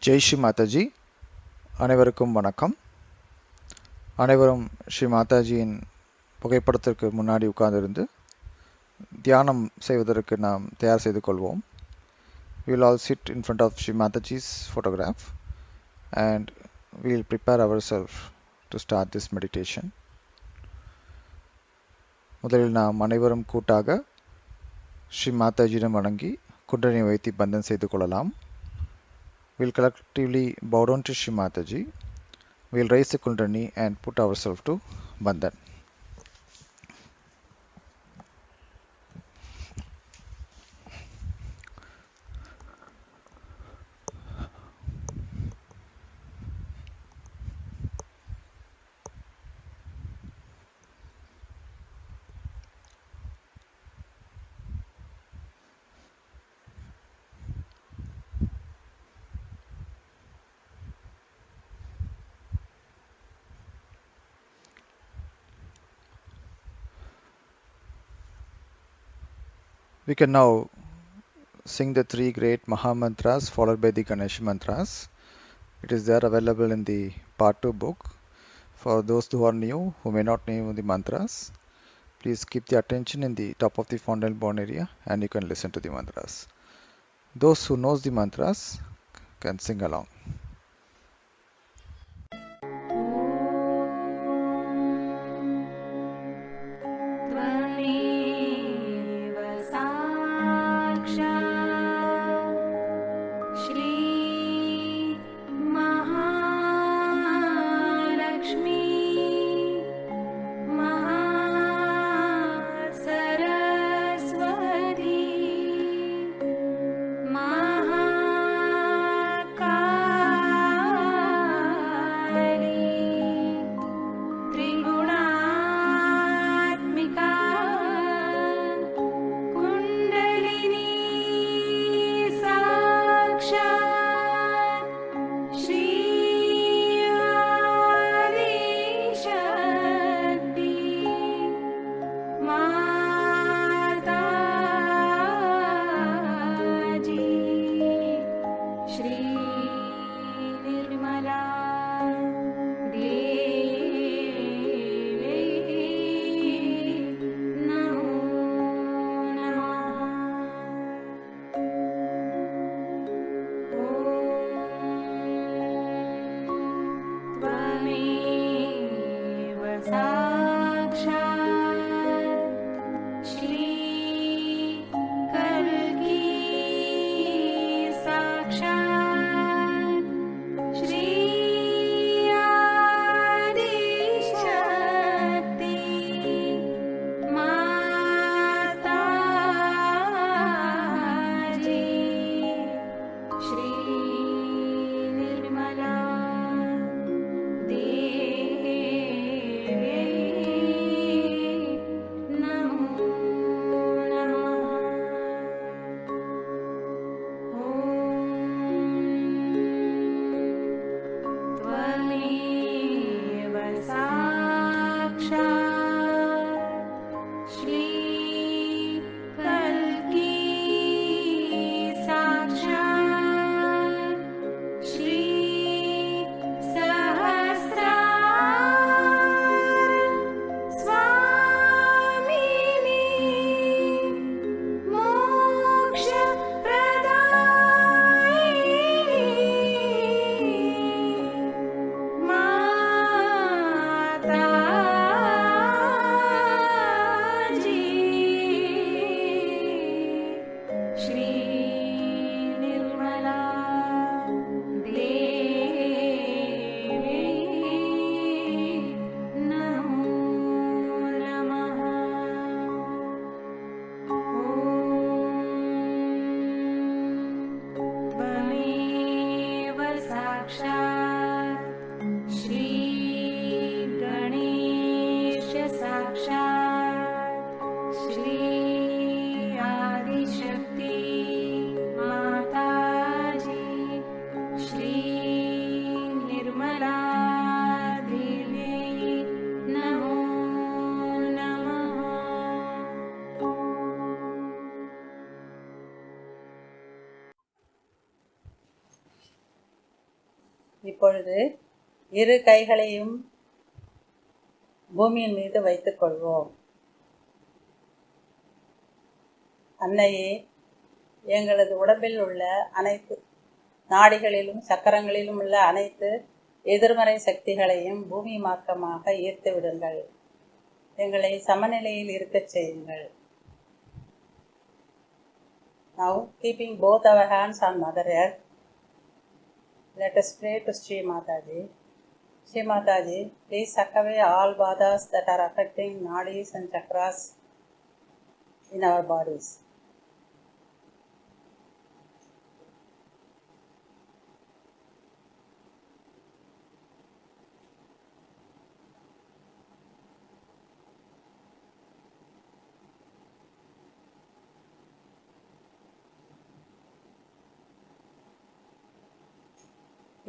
ஜெய் ஸ்ரீ மாதாஜி. அனைவருக்கும் வணக்கம். அனைவரும் ஸ்ரீ மாதாஜியின் புகைப்படத்திற்கு முன்னாடி உட்கார்ந்திருந்து தியானம் செய்வதற்கு நாம் தயார் செய்து கொள்வோம். We will all sit in front of Sri Mataji's photograph and we will prepare ourselves to start this meditation. முதலில் நாம் அனைவரும் கூட்டாக ஸ்ரீ மாதாஜியிடம் வணங்கி குண்டலினி வைத்து பந்தன் செய்து கொள்ளலாம். We will collectively bow down to Sri Mataji. We will raise the Kundalini and put ourselves to Bandhan. We can now sing the three great Maha Mantras followed by the Ganesh Mantras. It is there available in the Part 2 book. For those who are new, who may not know the mantras, please keep the attention in the top of the fontanel bone area and you can listen to the mantras. Those who knows the mantras can sing along. இப்பொழுது இரு கைகளையும் பூமியின் மீது வைத்துக் கொள்வோம். அன்னையே, எங்களது உடம்பில் உள்ள அனைத்து நாடிகளிலும் சக்கரங்களிலும் உள்ள அனைத்து எதிர்மறை சக்திகளையும் பூமி மார்க்கமாக ஈர்த்து விடுங்கள். எங்களை சமநிலையில் இருக்கச் செய்யுங்கள். Now, keeping both our hands on Mother Earth, let us pray to Sri Mataji. Sri Mataji, please suck away all badas that are affecting nadis and chakras in our bodies.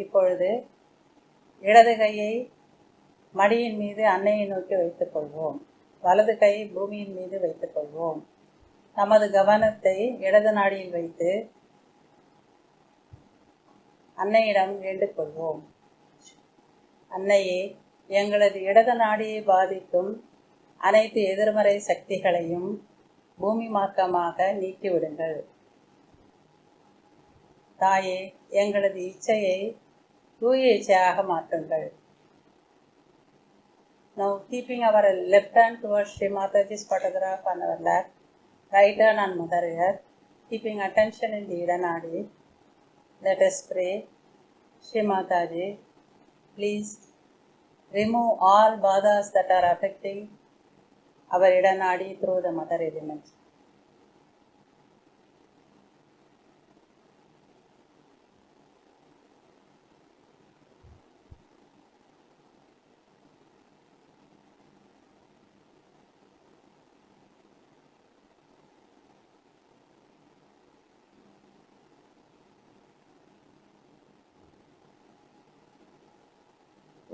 இப்பொழுது இடது கையை மடியின் மீது அன்னையை நோக்கி வைத்துக் கொள்வோம். வலது கை பூமியின் மீது வைத்துக் கொள்வோம். நமது கவனத்தை இடது நாடியில் வைத்து அன்னையிடம் வேண்டிக் கொள்வோம். அன்னையே, எங்களது இடது நாடியை பாதிக்கும் அனைத்து எதிர்மறை சக்திகளையும் பூமி மார்க்கமாக நீக்கிவிடுங்கள். தாயே, எங்களது இச்சையை தூய இச்சையாக மாற்றுங்கள். Now, keeping our left hand towards Sri Mataji's photograph on our lap, right hand on Mother Earth, keeping attention in the Ida Nadi, let us pray. Sri Mataji, please remove all badas that are affecting our Ida Nadi through the Mother element.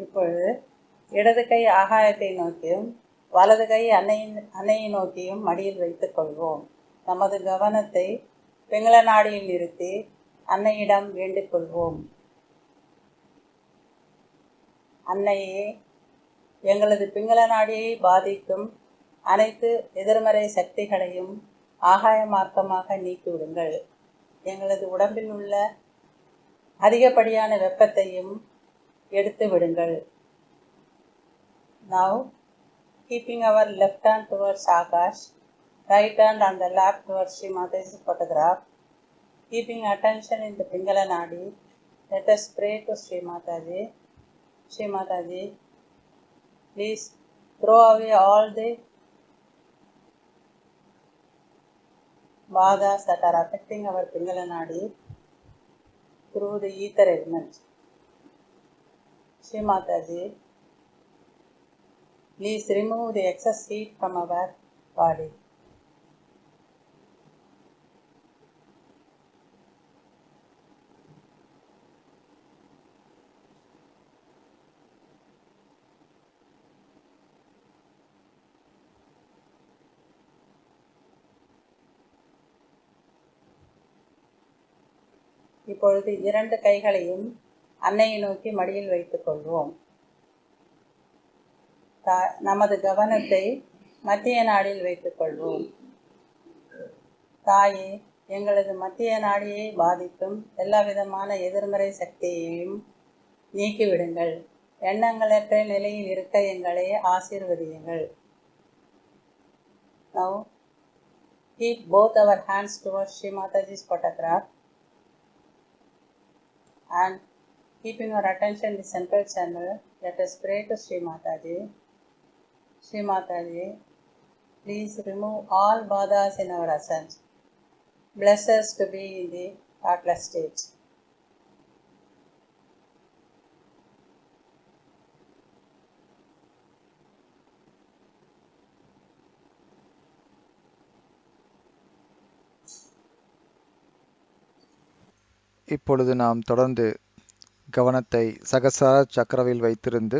இப்பொழுது இடது கை ஆகாயத்தை நோக்கியும் வலது கை அன்னையை நோக்கியும் மடியில் வைத்துக் கொள்வோம். நமது கவனத்தை பிங்கள நாடியில் நிறுத்தி அன்னையிடம் வேண்டிக் கொள்வோம். அன்னையே, எங்களது பிங்கள நாடியை பாதிக்கும் அனைத்து எதிர்மறை சக்திகளையும் ஆகாய மார்க்கமாக நீக்கிவிடுங்கள். எங்களது உடம்பில் உள்ள அதிகப்படியான வெப்பத்தையும் எடுத்து விடுங்கள். Now, keeping our left hand towards Akash, right hand on the lap towards Sri Mataji's photograph, keeping attention in the Pingala Nadi, let us pray to Sri Mataji. Sri Mataji, please throw away all the badas that are affecting our Pingala Nadi through the ether element. Sri Mataji, please remove the excess heat from our body. இப்பொழுது இரண்டு கைகளையும் அன்னையை நோக்கி மடியில் வைத்துக் கொள்வோம். நமது கவனத்தை மத்திய நாடியில் வைத்துக் கொள்வோம். தாயே, எங்களது மத்திய நாடியை பாதிக்கும் எல்லா விதமான எதிர்மறை சக்தியையும் நீக்கிவிடுங்கள். எண்ணங்களற்ற நிலையில் இருக்க எங்களை ஆசீர்வதியுங்கள். Now, keep both our hands towards Sri Mataji's photograph and keeping our attention in the central channel, let us pray to Sri Mataji. Sri Mataji, please remove all badas in our ascent. Bless us to be in the thoughtless state. இப்பொழுது நாம் தொடர்ந்து கவனத்தை சகசார சக்கரவில் வைத்திருந்து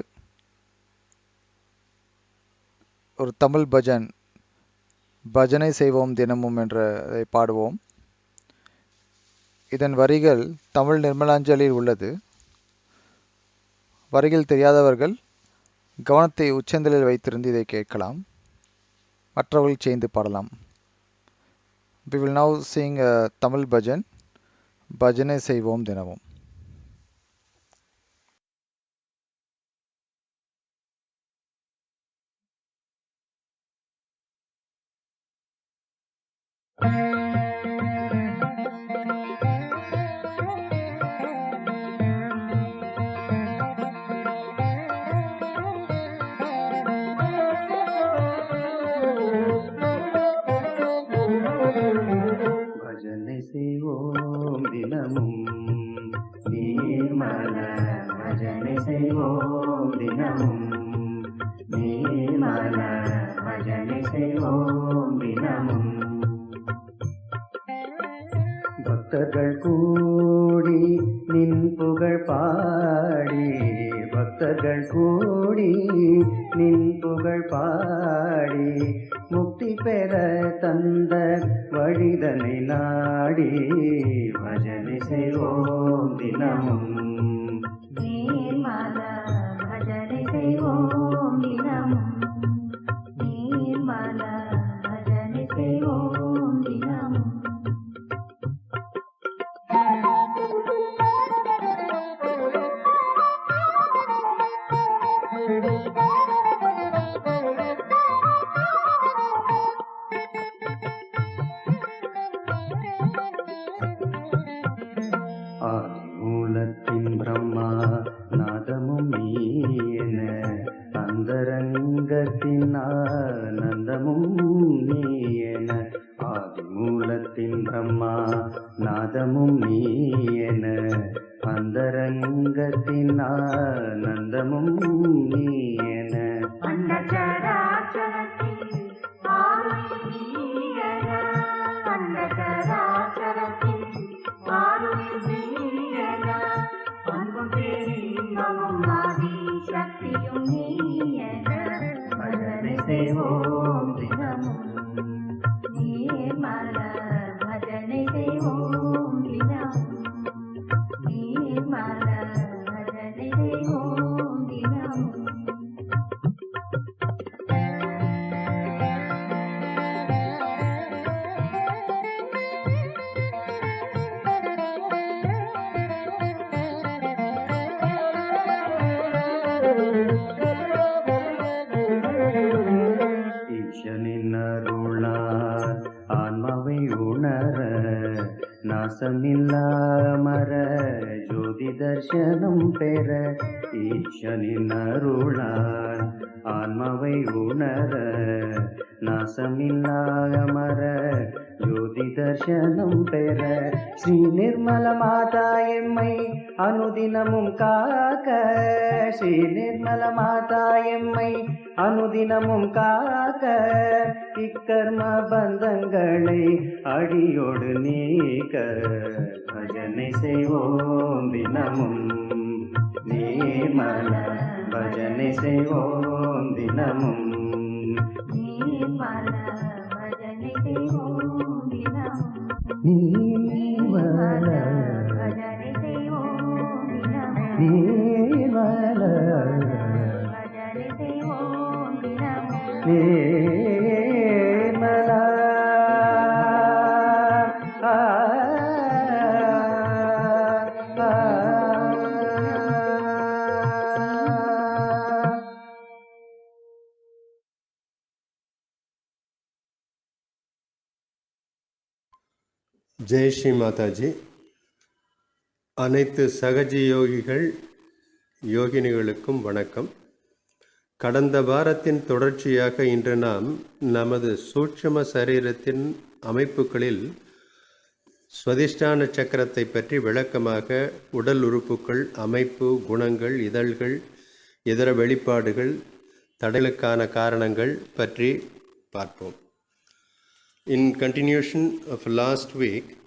ஒரு தமிழ் பஜனை செய்வோம் தினமும் என்றதை பாடுவோம். இதன் வரிகள் தமிழ் நிர்மலாஞ்சலில் உள்ளது. வரிகள் தெரியாதவர்கள் கவனத்தை உச்சந்தலையில் வைத்திருந்து இதை கேட்கலாம். மற்றவர்கள் சேர்ந்து பாடலாம். We will now sing a Tamil bhajan. பஜனை செய்வோம் தினமும். பஜனை செய்வோம் தினமும் நீர்மல பஜனை செய்வோம் தினமும் நீர்மல பஜனை செய்வோம் தினமும் பக்தர்கள் கூடி நின் புகழ் பாடி பக்தர்கள் கூடி நின் புகழ் பாடி முக்தி பெற தந்த வழிதனை நாடி பஜனை செய்வோம் தினமும் நீர்மல பஜனை செய்வோம் தினமும் நீர்மல பஜனை செய்வோம் தினமும் ஆதிமூலத்தின் பிரம்மா நாதமும் நீயென அந்தரங்கத்தின் ஆனந்தமும் நீயென ஆதிமூலத்தின் பிரம்மா நாதமும் நீயென அந்தரங்கத்தின் ஆனந்தமும் நீயென அண்டசராச்சரத்தில் ஆருயிர் நீயென அண்டசராச்சரத்தில் ஆருயிர் நீயென அன்பும் பேரின்பமும் ஆதி சக்தியும் நீயென பஜனை செய்வோம் தினமும் நீர்மல பஜனை செய்வோம் தினமும் நீர்மல பஜனை செய்வோம் தினமும் ஈசனின் அருளால் ஆன்மாவை உணர நாசமில்லா மர ஜோதி தர்சனம் பெற ஈசனின் அருளால் ஆன்மாவை உணர நாசமில்லா மர ஜோதி தர்சனம் பெற ஸ்ரீ நிர்மல மாதா எம்மை அனுதினமும் காக்க ஸ்ரீ நிர்மல மாதா எம்மை அனுதினமும் காக்க இக்கர்ம பந்தங்களை அடியோடு நீக்க பஜனை செய்வோம் தினமும் நீர்மல பஜனை செய்வோம் தினமும் நீர்மல பஜனை செய்வோம் தினமும் நீர்மல பஜனை செய்வோம் தினமும் நீர்மல பஜனை செய்வோம் தினமும் நீர்மல ஆ, ஆ, ஆ. ஜெய் ஸ்ரீ மாதாஜி. அனைத்து சகஜி யோகிகள் யோகினிகளுக்கும் வணக்கம். கடந்த வாரத்தின் தொடர்ச்சியாக இன்று நாம் நமது சூட்சும சரீரத்தின் அமைப்புகளில் ஸ்வதிஷ்டான சக்கரத்தை பற்றி விளக்கமாக உடல் உறுப்புகள், அமைப்பு, குணங்கள், இதழ்கள், இதர வெளிப்பாடுகள், தடைகளுக்கான காரணங்கள் பற்றி பார்ப்போம். In continuation of last week,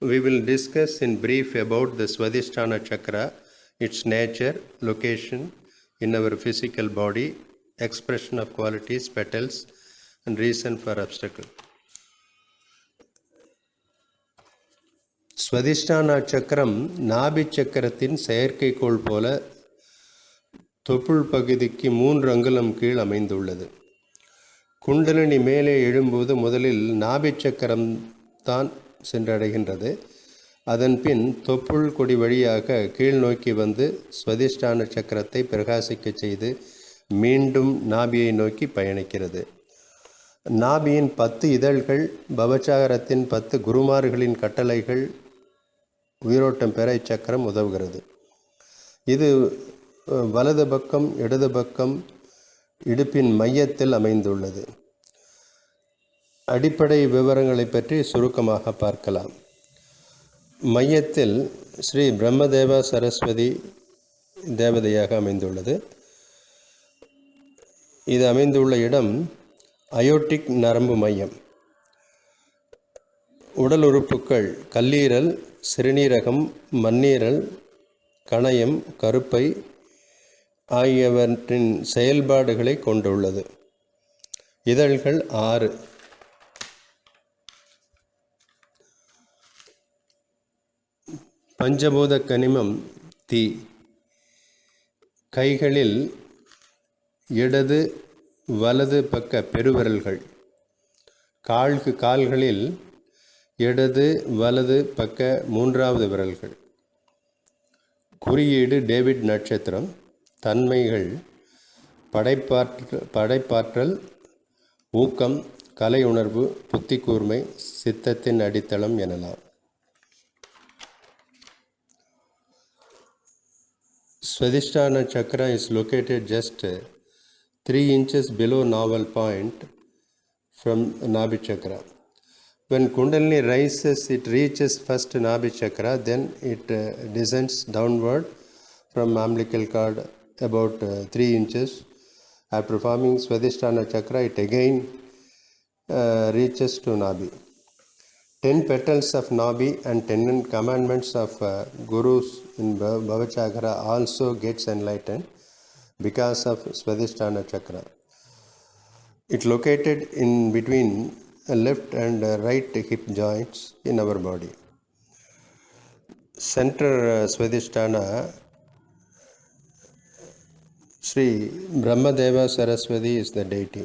we will discuss in brief about the Swadhisthana Chakra, its nature, location in our physical body, expression of qualities, petals, and reason for obstacle. ஸ்வதிஷ்டான சக்கரம் நாபி சக்கரத்தின் செயற்கைக்கோள் போல தொப்புள் பகுதிக்கு 3 அங்குலம் கீழ் அமைந்துள்ளது. குண்டலினி மேலே எழும்போது முதலில் நாபிச்சக்கரம் தான் சென்றடைகின்றது. அதன் பின் தொப்புள் கொடி வழியாக கீழ் நோக்கி வந்து ஸ்வதிஷ்டான சக்கரத்தை பிரகாசிக்க செய்து மீண்டும் நாபியை நோக்கி பயணிக்கிறது. நாபியின் 10 இதழ்கள், பவச்சாகரத்தின் 10 குருமார்களின் கட்டளைகள் உயிரோட்டம் பெற இச்சக்கரம் உதவுகிறது. இது வலது பக்கம் இடது பக்கம் இடுப்பின் மையத்தில் அமைந்துள்ளது. அடிப்படை விவரங்களை பற்றி சுருக்கமாக பார்க்கலாம். மையத்தில் ஸ்ரீ பிரம்மதேவா சரஸ்வதி தேவதையாக அமைந்துள்ளது. இது அமைந்துள்ள இடம் அயோட்டிக் நரம்பு மையம். உடல் உறுப்புகள் கல்லீரல், சிறுநீரகம், மண்ணீரல், கணையம், கருப்பை ஆகியவற்றின் செயல்பாடுகளை கொண்டுள்ளது. இதழ்கள் 6. பஞ்சபூத கனிமம் தீ. கைகளில் இடது வலது பக்க பெருவிரல்கள். கால்களில் இடது வலது பக்க 3வது விரல்கள். குறியீடு டேவிட் நட்சத்திரம். தன்மைகள் படைப்பாற்றல், ஊக்கம், கலை உணர்வு, புத்தி கூர்மை, சித்தத்தின் அடித்தளம் எனலாம். Swadhisthana chakra is located just 3 inches below navel point from Nabhi chakra. When Kundalini rises, it reaches first Nabhi chakra, then it descends downward from umbilical cord about 3 inches. After forming Swadhisthana chakra, it again reaches to Nabhi. 10 petals of Nabhi and 10 commandments of Gurus in Bhavachakra also gets enlightened because of Swadhisthana chakra. It located in between left and right hip joints in our body. Center Swadhisthana, Sri Brahmadeva Saraswati is the deity.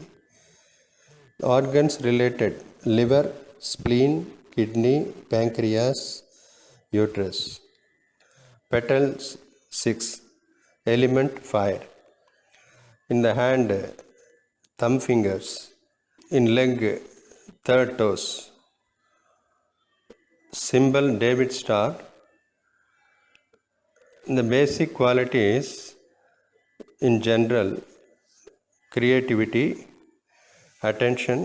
Organs related: liver, spleen, kidney, pancreas, uterus. Petals 6. Element fire. In the hand, thumb fingers. In leg, third toes. Symbol David star. The basic qualities in general: creativity, attention,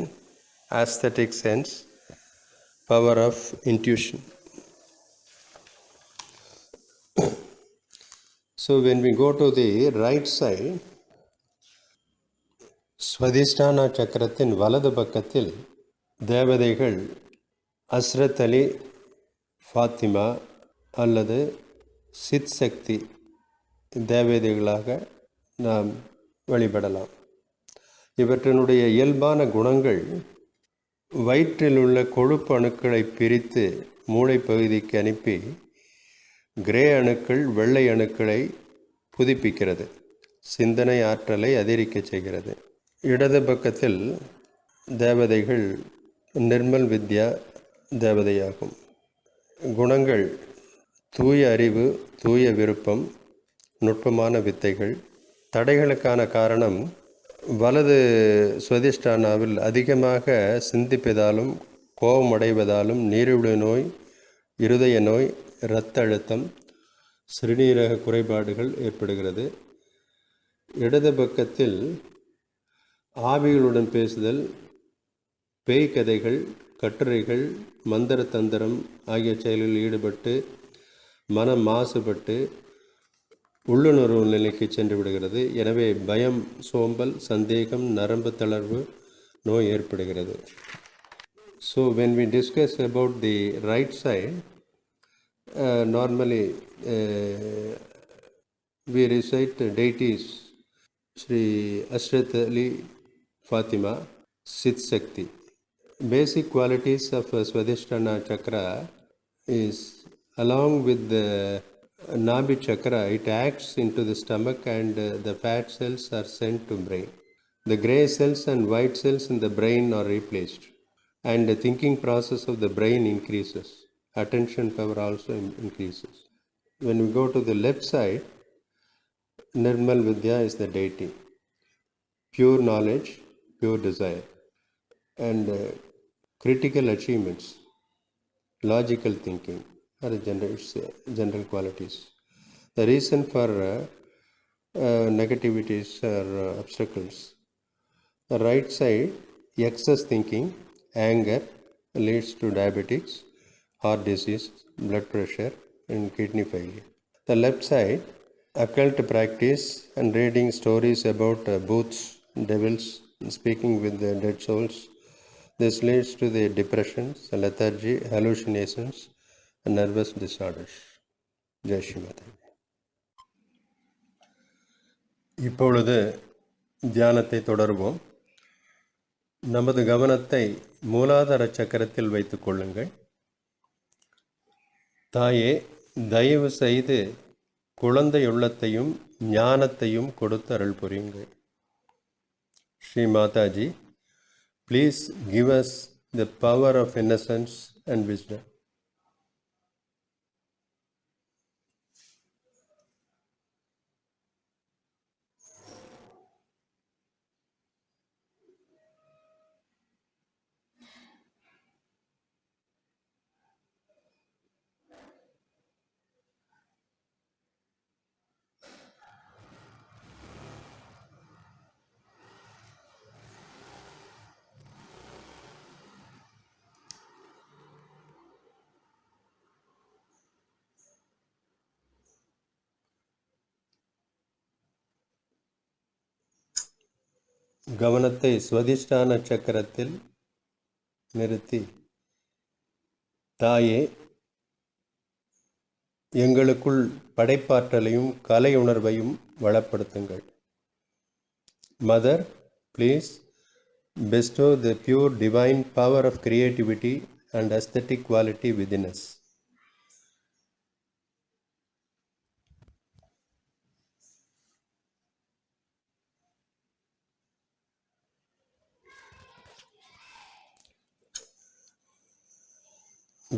aesthetic sense, power of intuition. So when we go to the right side, ஸ்வதிஷ்டான சக்கரத்தின் வலது பக்கத்தில் தேவதைகள் அஸ்ரத் அலி, ஃபாத்திமா அல்லது சித் சக்தி தேவதைகளாக நாம் வழிபடலாம். இவற்றினுடைய இயல்பான குணங்கள் வயிற்றில் உள்ள கொழுப்பு அணுக்களை பிரித்து மூளை பகுதிக்கு அனுப்பி கிரே அணுக்கள் வெள்ளை அணுக்களை புதுப்பிக்கிறது, சிந்தனை ஆற்றலை அதிகரிக்க செய்கிறது. இடது பக்கத்தில் தேவதைகள் நிர்மல் வித்யா தேவதையாகும். குணங்கள் தூய அறிவு, தூய விருப்பம், நுட்பமான வித்தைகள். தடைகளுக்கான காரணம் வலது ஸ்வதிஷ்டானாவில் அதிகமாக சிந்திப்பதாலும் கோபமடைவதாலும் நீரிழிவு நோய், இருதய நோய், இரத்த அழுத்தம், சிறுநீரக குறைபாடுகள் ஏற்படுகிறது. இடது பக்கத்தில் ஆவிகளுடன் பேசுதல், பேய் கதைகள், கட்டுரைகள், மந்திர தந்திரம் ஆகிய செயல்களில் ஈடுபட்டு மனம் மாசுபட்டு உள்ளுணர்வு நிலைக்கு சென்று விடுகிறது. எனவே பயம், சோம்பல், சந்தேகம், நரம்பு தளர்வு நோய் ஏற்படுகிறது. So when we discuss about the right side, normally we recite deities Sri Ashrat Ali, Fatima, Sit Shakti. Basic qualities of Swadhisthana chakra is, along with the Nabi chakra, it acts into the stomach and the fat cells are sent to brain. The gray cells and white cells in the brain are replaced, and the thinking process of the brain increases. Attention power also increases. When we go to the left side, Nirmal Vidya is the deity, pure knowledge, pure desire, and critical achievements, logical thinking are the general qualities. The reason for negativities or obstacles. The right side, excess thinking, anger leads to diabetics, heart disease, blood pressure, and kidney failure. The left side, occult practice and reading stories about booths, devils, and speaking with the dead souls. This leads to the depressions, lethargy, hallucinations, and nervous disorders. Jai Shri Mata. இப்பொழுது தியானத்தை தொடர்வோம். நமது கவனத்தை மூலாதார சக்கரத்தில் வைத்துக் கொள்ளுங்கள். தாயே, தயவு செய்து குழந்தை உள்ளத்தையும் ஞானத்தையும் கொடுத்து அருள் புரியுங்கள். Sri Mataji, please give us the power of innocence and wisdom. கவனத்தை ஸ்வதிஷ்டான சக்கரத்தில் நிறுத்தி, தாயே, எங்களுக்குள் படைப்பாற்றலையும் கலை உணர்வையும் வளப்படுத்துங்கள். Mother, please bestow the pure divine power of creativity and aesthetic quality within us.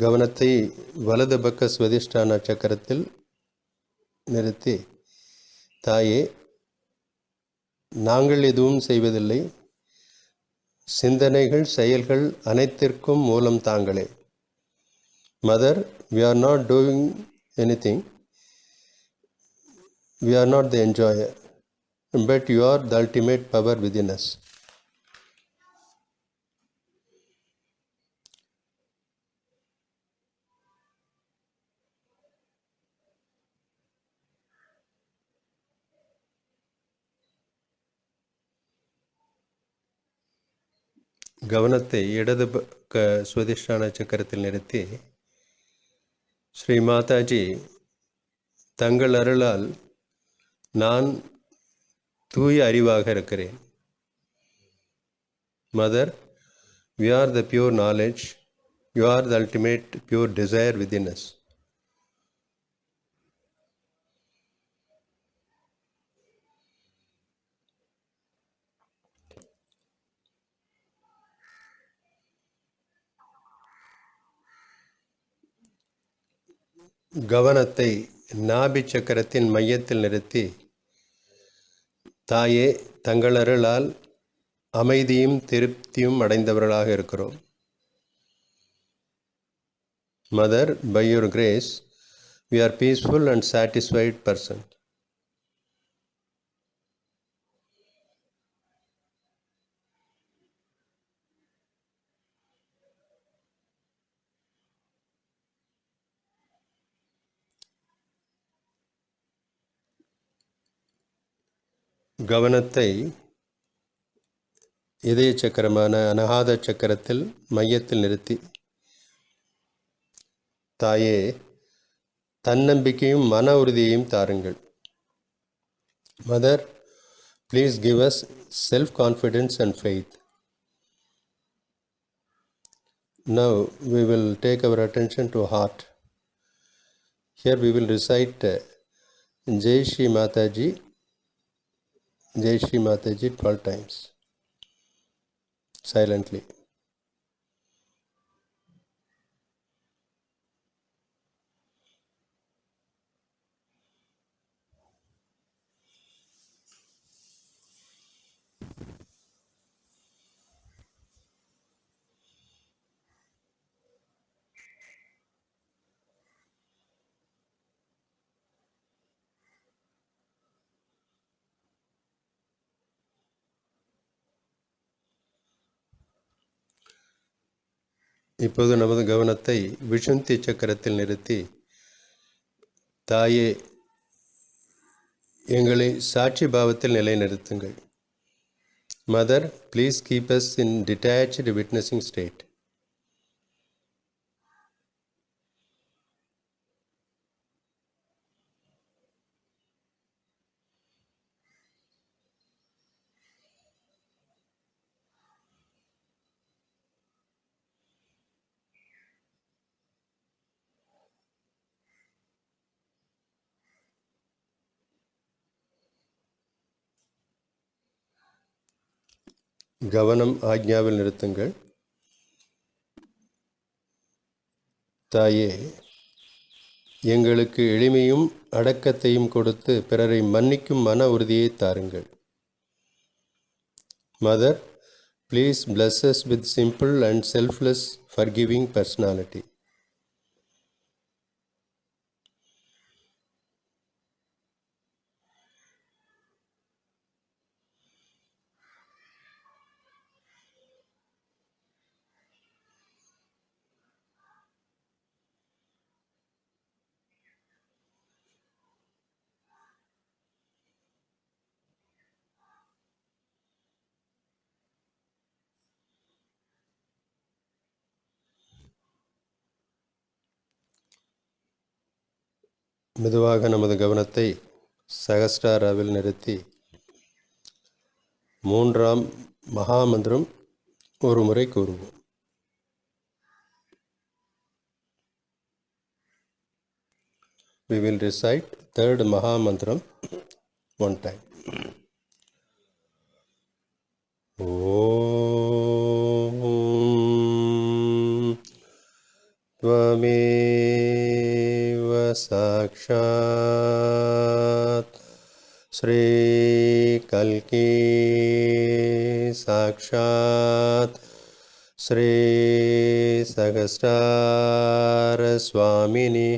கவனத்தை வலது பக்க ஸ்வதிஷ்டான சக்கரத்தில் நிறுத்தி, தாயே, நாங்கள் எதுவும் செய்வதில்லை, சிந்தனைகள் செயல்கள் அனைத்திற்கும் மூலம் தாங்களே. Mother, we are not doing anything, we are not the enjoyer, but you are the ultimate power within us. கவனத்தை இடது பக்க ஸ்வதிஷ்டான சக்கரத்தில் நிறுத்தி, ஸ்ரீ மாதாஜி, தங்கள் அருளால் நான் தூய அறிவாக இருக்கிறேன். Mother, we are the pure knowledge, you are the ultimate pure desire within us. கவனத்தை நாபி சக்கரத்தின் மையத்தில் நிறுத்தி, தாயே, தங்கள் அருளால் அமைதியும் திருப்தியும் அடைந்தவர்களாக இருக்கிறோம். Mother, by your grace, we are peaceful and satisfied person. கவனத்தை இதய சக்கரமான அனகாத சக்கரத்தில் மையத்தில் நிறுத்தி, தாயே, தன்னம்பிக்கையும் மன உறுதியையும் தாருங்கள். Mother, please give us self confidence and faith. Now we will take our attention to heart. Here we will recite Jai Shri Mataji, Jai Shri Mataji 12 times, silently. இப்போது நமது கவனத்தை விஷுந்தி சக்கரத்தில் நிறுத்தி, தாயே எங்களை சாட்சி பாவத்தில் நிலைநிறுத்துங்கள். Mother, please keep us in detached witnessing state. கவனம் ஆக்ஞாவில் நிறுத்துங்கள். தாயே எங்களுக்கு எளிமையும் அடக்கத்தையும் கொடுத்து பிறரை மன்னிக்கும் மன உறுதியை தாருங்கள். Mother, please bless us with simple and selfless forgiving personality. மெதுவாக நமது கவனத்தை சகஸ்ராராவில் நிறுத்தி 3ஆம் மகாமந்திரம் ஒரு முறை கூறுவோம். We will recite 3rd Mahamantram one time. Om Tvameva Sakshat Sri Kalki Sakshat Sri Sahasrara Swamini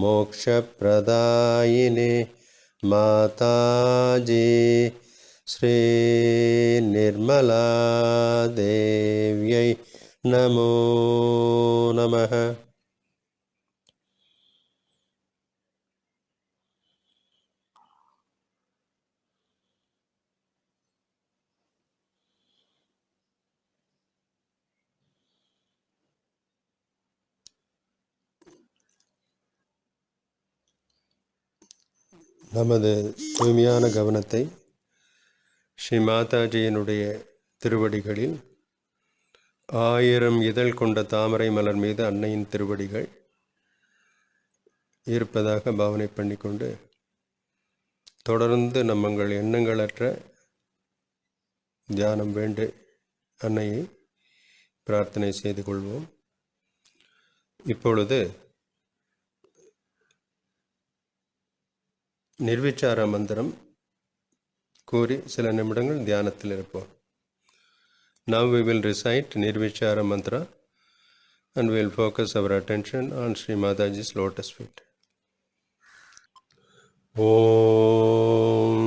Moksha Pradayine Mataji Sri Nirmala Devyai Namo Namaha. நமது தூய்மையான கவனத்தை ஸ்ரீ மாதாஜியினுடைய திருவடிகளில் 1000 இதழ் கொண்ட தாமரை மலர் மீது அன்னையின் திருவடிகள் இருப்பதாக பாவனை பண்ணிக்கொண்டு தொடர்ந்து நம்மங்கள் எண்ணங்களற்ற தியானம் வேண்டு அன்னையை பிரார்த்தனை செய்து கொள்வோம். இப்பொழுது நிர்விச்சார மந்திரம் கூறி சில நிமிடங்கள் தியானத்தில் இருப்போம். Now we will recite Nirvichara mantra and we will focus our attention on Sri Mataji's lotus feet. Om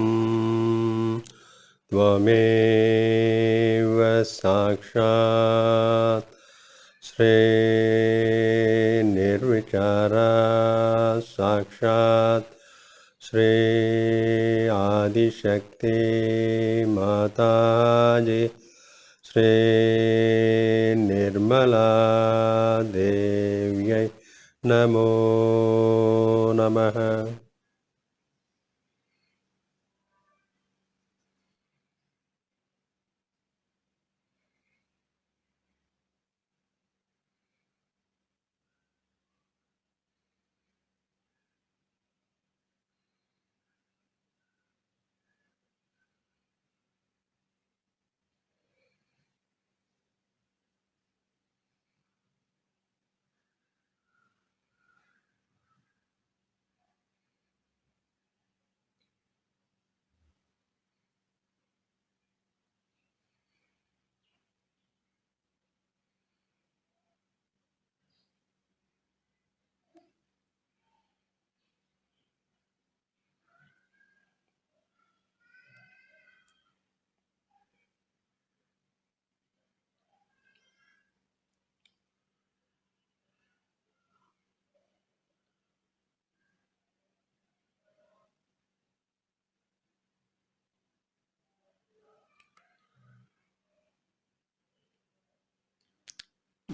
Tvameva Sakshat Sri Nirvichara Sakshat Sri Adishakti Mataji Sri Nirmala Devyai Namo Namaha.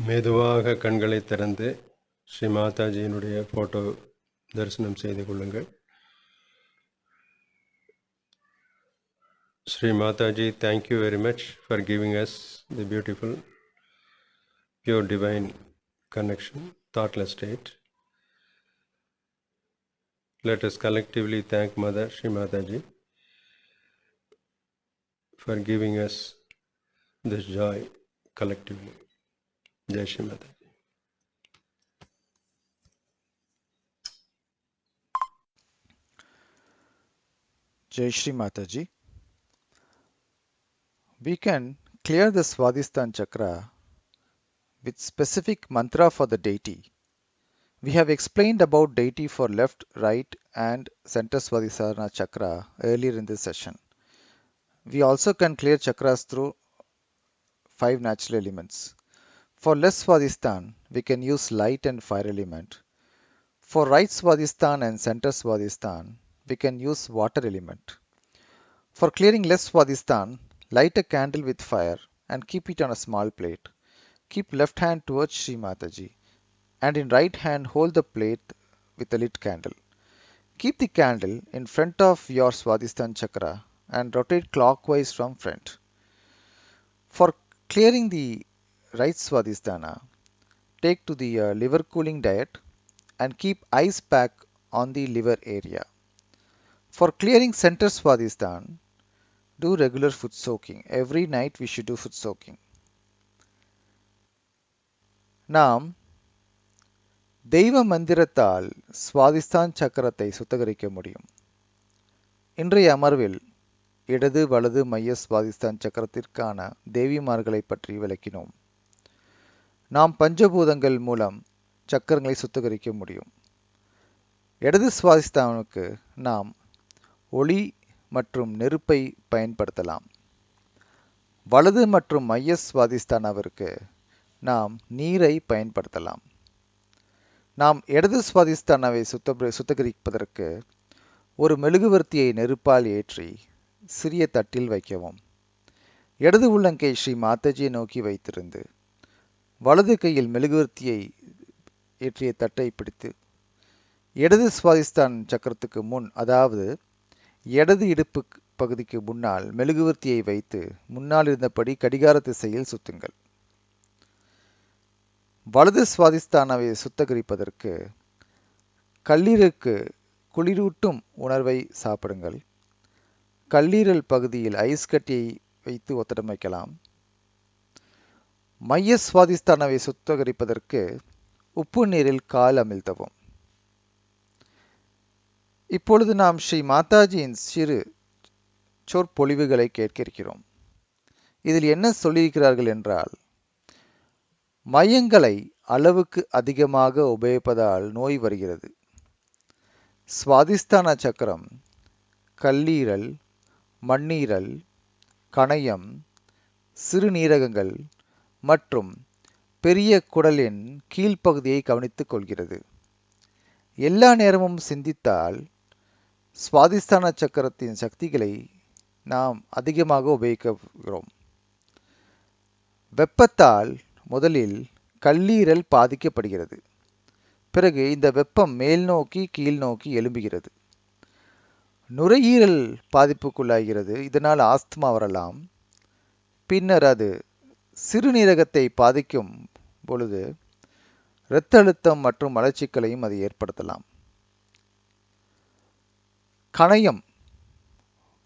மெதுவாக கண்களை திறந்து Sri மாதாஜியினுடைய photo தரிசனம் செய்து கொள்ளுங்கள். Sri Mataji, thank you very much for giving us the beautiful, pure divine connection, thoughtless state. Let us collectively thank Mother Sri Mataji for giving us this joy collectively. Jai Shri Mataji. Jai Shri Mataji. We can clear the Swadhisthana chakra with specific mantra for the deity. We have explained about deity for left, right and center Swadhisthana chakra earlier in this session. We also can clear chakras through 5 natural elements. For left Swadhisthana, we can use light and fire element. For right Swadhisthana and center Swadhisthana, we can use water element. For clearing left Swadhisthana, light a candle with fire and keep it on a small plate. Keep left hand towards Sri Mataji and in right hand hold the plate with a lit candle. Keep the candle in front of your Swadhisthana chakra and rotate clockwise from front. For clearing the right Swadhisthana, take to the liver cooling diet and keep ice pack on the liver area. For clearing center Swadhisthana, do regular foot soaking. Every night we should do foot soaking. நாம் தெய்வ மந்திரத்தால் ஸ்வாதிஸ்தான் சக்கரத்தை சுத்தகரிக்க முடியும். இன்றைய அமர்வில் இடது வலது மைய ஸ்வாதிஸ்தான் சக்கரத்திற்கான தேவிமார்களை பற்றி விளக்கினோம். நாம் பஞ்சபூதங்கள் மூலம் சக்கரங்களை சுத்தகரிக்க முடியும். இடது ஸ்வாதிஸ்தானுக்கு நாம் ஒளி மற்றும் நெருப்பை பயன்படுத்தலாம். வலது மற்றும் மைய ஸ்வாதிஸ்தானவிற்கு நாம் நீரை பயன்படுத்தலாம். நாம் இடது ஸ்வாதிஸ்தானாவை சுத்தகரிப்பதற்கு ஒரு மெழுகுவர்த்தியை நெருப்பால் ஏற்றி சிறிய தட்டில் வைக்கவும். இடது உள்ளங்கை ஸ்ரீ மாதாஜியை நோக்கி வைத்திருந்து வலது கையில் மெழுகுவர்த்தியை ஏற்றிய தட்டை பிடித்து இடது ஸ்வாதிஸ்தான் சக்கரத்துக்கு முன், அதாவது இடது இடுப்பு பகுதிக்கு முன்னால் மெழுகுவர்த்தியை வைத்து முன்னால் இருந்தபடி கடிகார திசையில் சுத்துங்கள். வலது ஸ்வாதிஸ்தானாவை சுத்தகரிப்பதற்கு கல்லீரலுக்கு குளிரூட்டும் உணர்வை சாப்பிடுங்கள். கல்லீரல் பகுதியில் ஐஸ் கட்டியை வைத்து ஒத்தடம் வைக்கலாம். மைய ஸ்வாதிஸ்தானாவை சுத்தகரிப்பதற்கு உப்பு நீரில் கால் அமிழ்த்தவும். இப்பொழுது நாம் ஸ்ரீ மாதாஜியின் சிறு சொற்பொழிவுகளை கேட்க இருக்கிறோம். இதில் என்ன சொல்லியிருக்கிறார்கள் என்றால், மையங்களை அளவுக்கு அதிகமாக உபயோகிப்பதால் நோய் வருகிறது. ஸ்வாதிஸ்தான சக்கரம் கல்லீரல், மண்ணீரல், கணையம், சிறுநீரகங்கள் மற்றும் பெரிய குடலின் கீழ்ப்பகுதியை கவனித்துக் கொள்கிறது. எல்லா நேரமும் சிந்தித்தால் ஸ்வாதிஸ்தான சக்கரத்தின் சக்திகளை நாம் அதிகமாக உபயோகிக்கிறோம். வெப்பத்தால் முதலில் கல்லீரல் பாதிக்கப்படுகிறது. பிறகு இந்த வெப்பம் மேல் நோக்கி கீழ் நோக்கி எழும்புகிறது. நுரையீரல் பாதிப்புக்குள்ளாகிறது. இதனால் ஆஸ்துமா வரலாம். பின்னர் அது சிறுநீரகத்தை பாதிக்கும் பொழுது இரத்த அழுத்தம் மற்றும் மலச்சிக்கலையும் அது ஏற்படுத்தலாம். கணையம்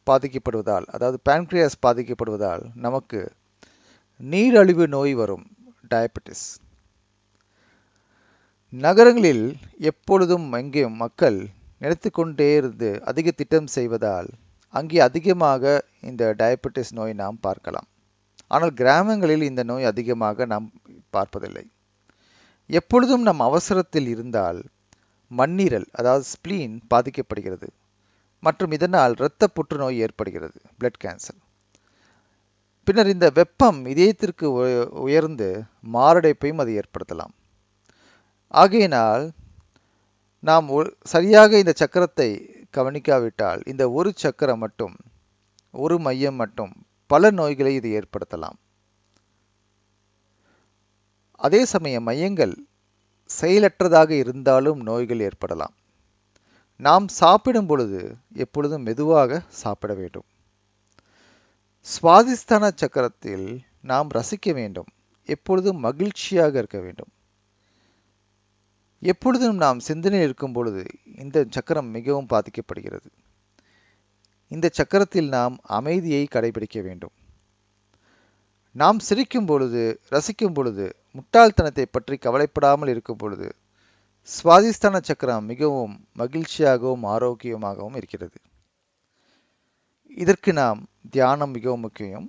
பாதிக்கப்படுவதால், அதாவது பான்கிரியாஸ் பாதிக்கப்படுவதால் நமக்கு நீரழிவு நோய் வரும், டயபெட்டிஸ். நகரங்களில் எப்பொழுதும் எங்கேயும் மக்கள் நினைத்து கொண்டே இருந்து அதிக திட்டம் செய்வதால் அங்கே அதிகமாக இந்த டயபெட்டிஸ் நோய் நாம் பார்க்கலாம். ஆனால் கிராமங்களில் இந்த நோய் அதிகமாக நாம் பார்ப்பதில்லை. எப்பொழுதும் நம் அவசரத்தில் இருந்தால் மண்ணீரல், அதாவது ஸ்பிளீன் பாதிக்கப்படுகிறது மற்றும் இதனால் இரத்த புற்றுநோய் ஏற்படுகிறது, பிளட் கேன்சர். பின்னர் இந்த வெப்பம் இதயத்திற்கு உயர்ந்து மாரடைப்பையும் அது ஏற்படுத்தலாம். ஆகையினால் நாம் சரியாக இந்த சக்கரத்தை கவனிக்காவிட்டால் இந்த ஒரு சக்கரம் மட்டும், ஒரு மையம் மட்டும் பல நோய்களை இது ஏற்படுத்தலாம். அதே சமயம் மையங்கள் செயலற்றதாக இருந்தாலும் நோய்கள் ஏற்படலாம். நாம் சாப்பிடும் பொழுது எப்பொழுதும் மெதுவாக சாப்பிட வேண்டும். சுவாதிஸ்தான சக்கரத்தில் நாம் ரசிக்க வேண்டும். எப்பொழுதும் மகிழ்ச்சியாக இருக்க வேண்டும். எப்பொழுதும் நாம் சிந்தனையில் இருக்கும் பொழுது இந்த சக்கரம் மிகவும் பாதிக்கப்படுகிறது. இந்த சக்கரத்தில் நாம் அமைதியை கடைபிடிக்க வேண்டும். நாம் சிரிக்கும் பொழுது, ரசிக்கும் பொழுது, முட்டாள்தனத்தை பற்றி கவலைப்படாமல் இருக்கும் பொழுது சுவாதிஸ்தான சக்கரம் மிகவும் மகிழ்ச்சியாகவும் ஆரோக்கியமாகவும் இருக்கிறது. இதற்கு நாம் தியானம் மிகவும் முக்கியம்.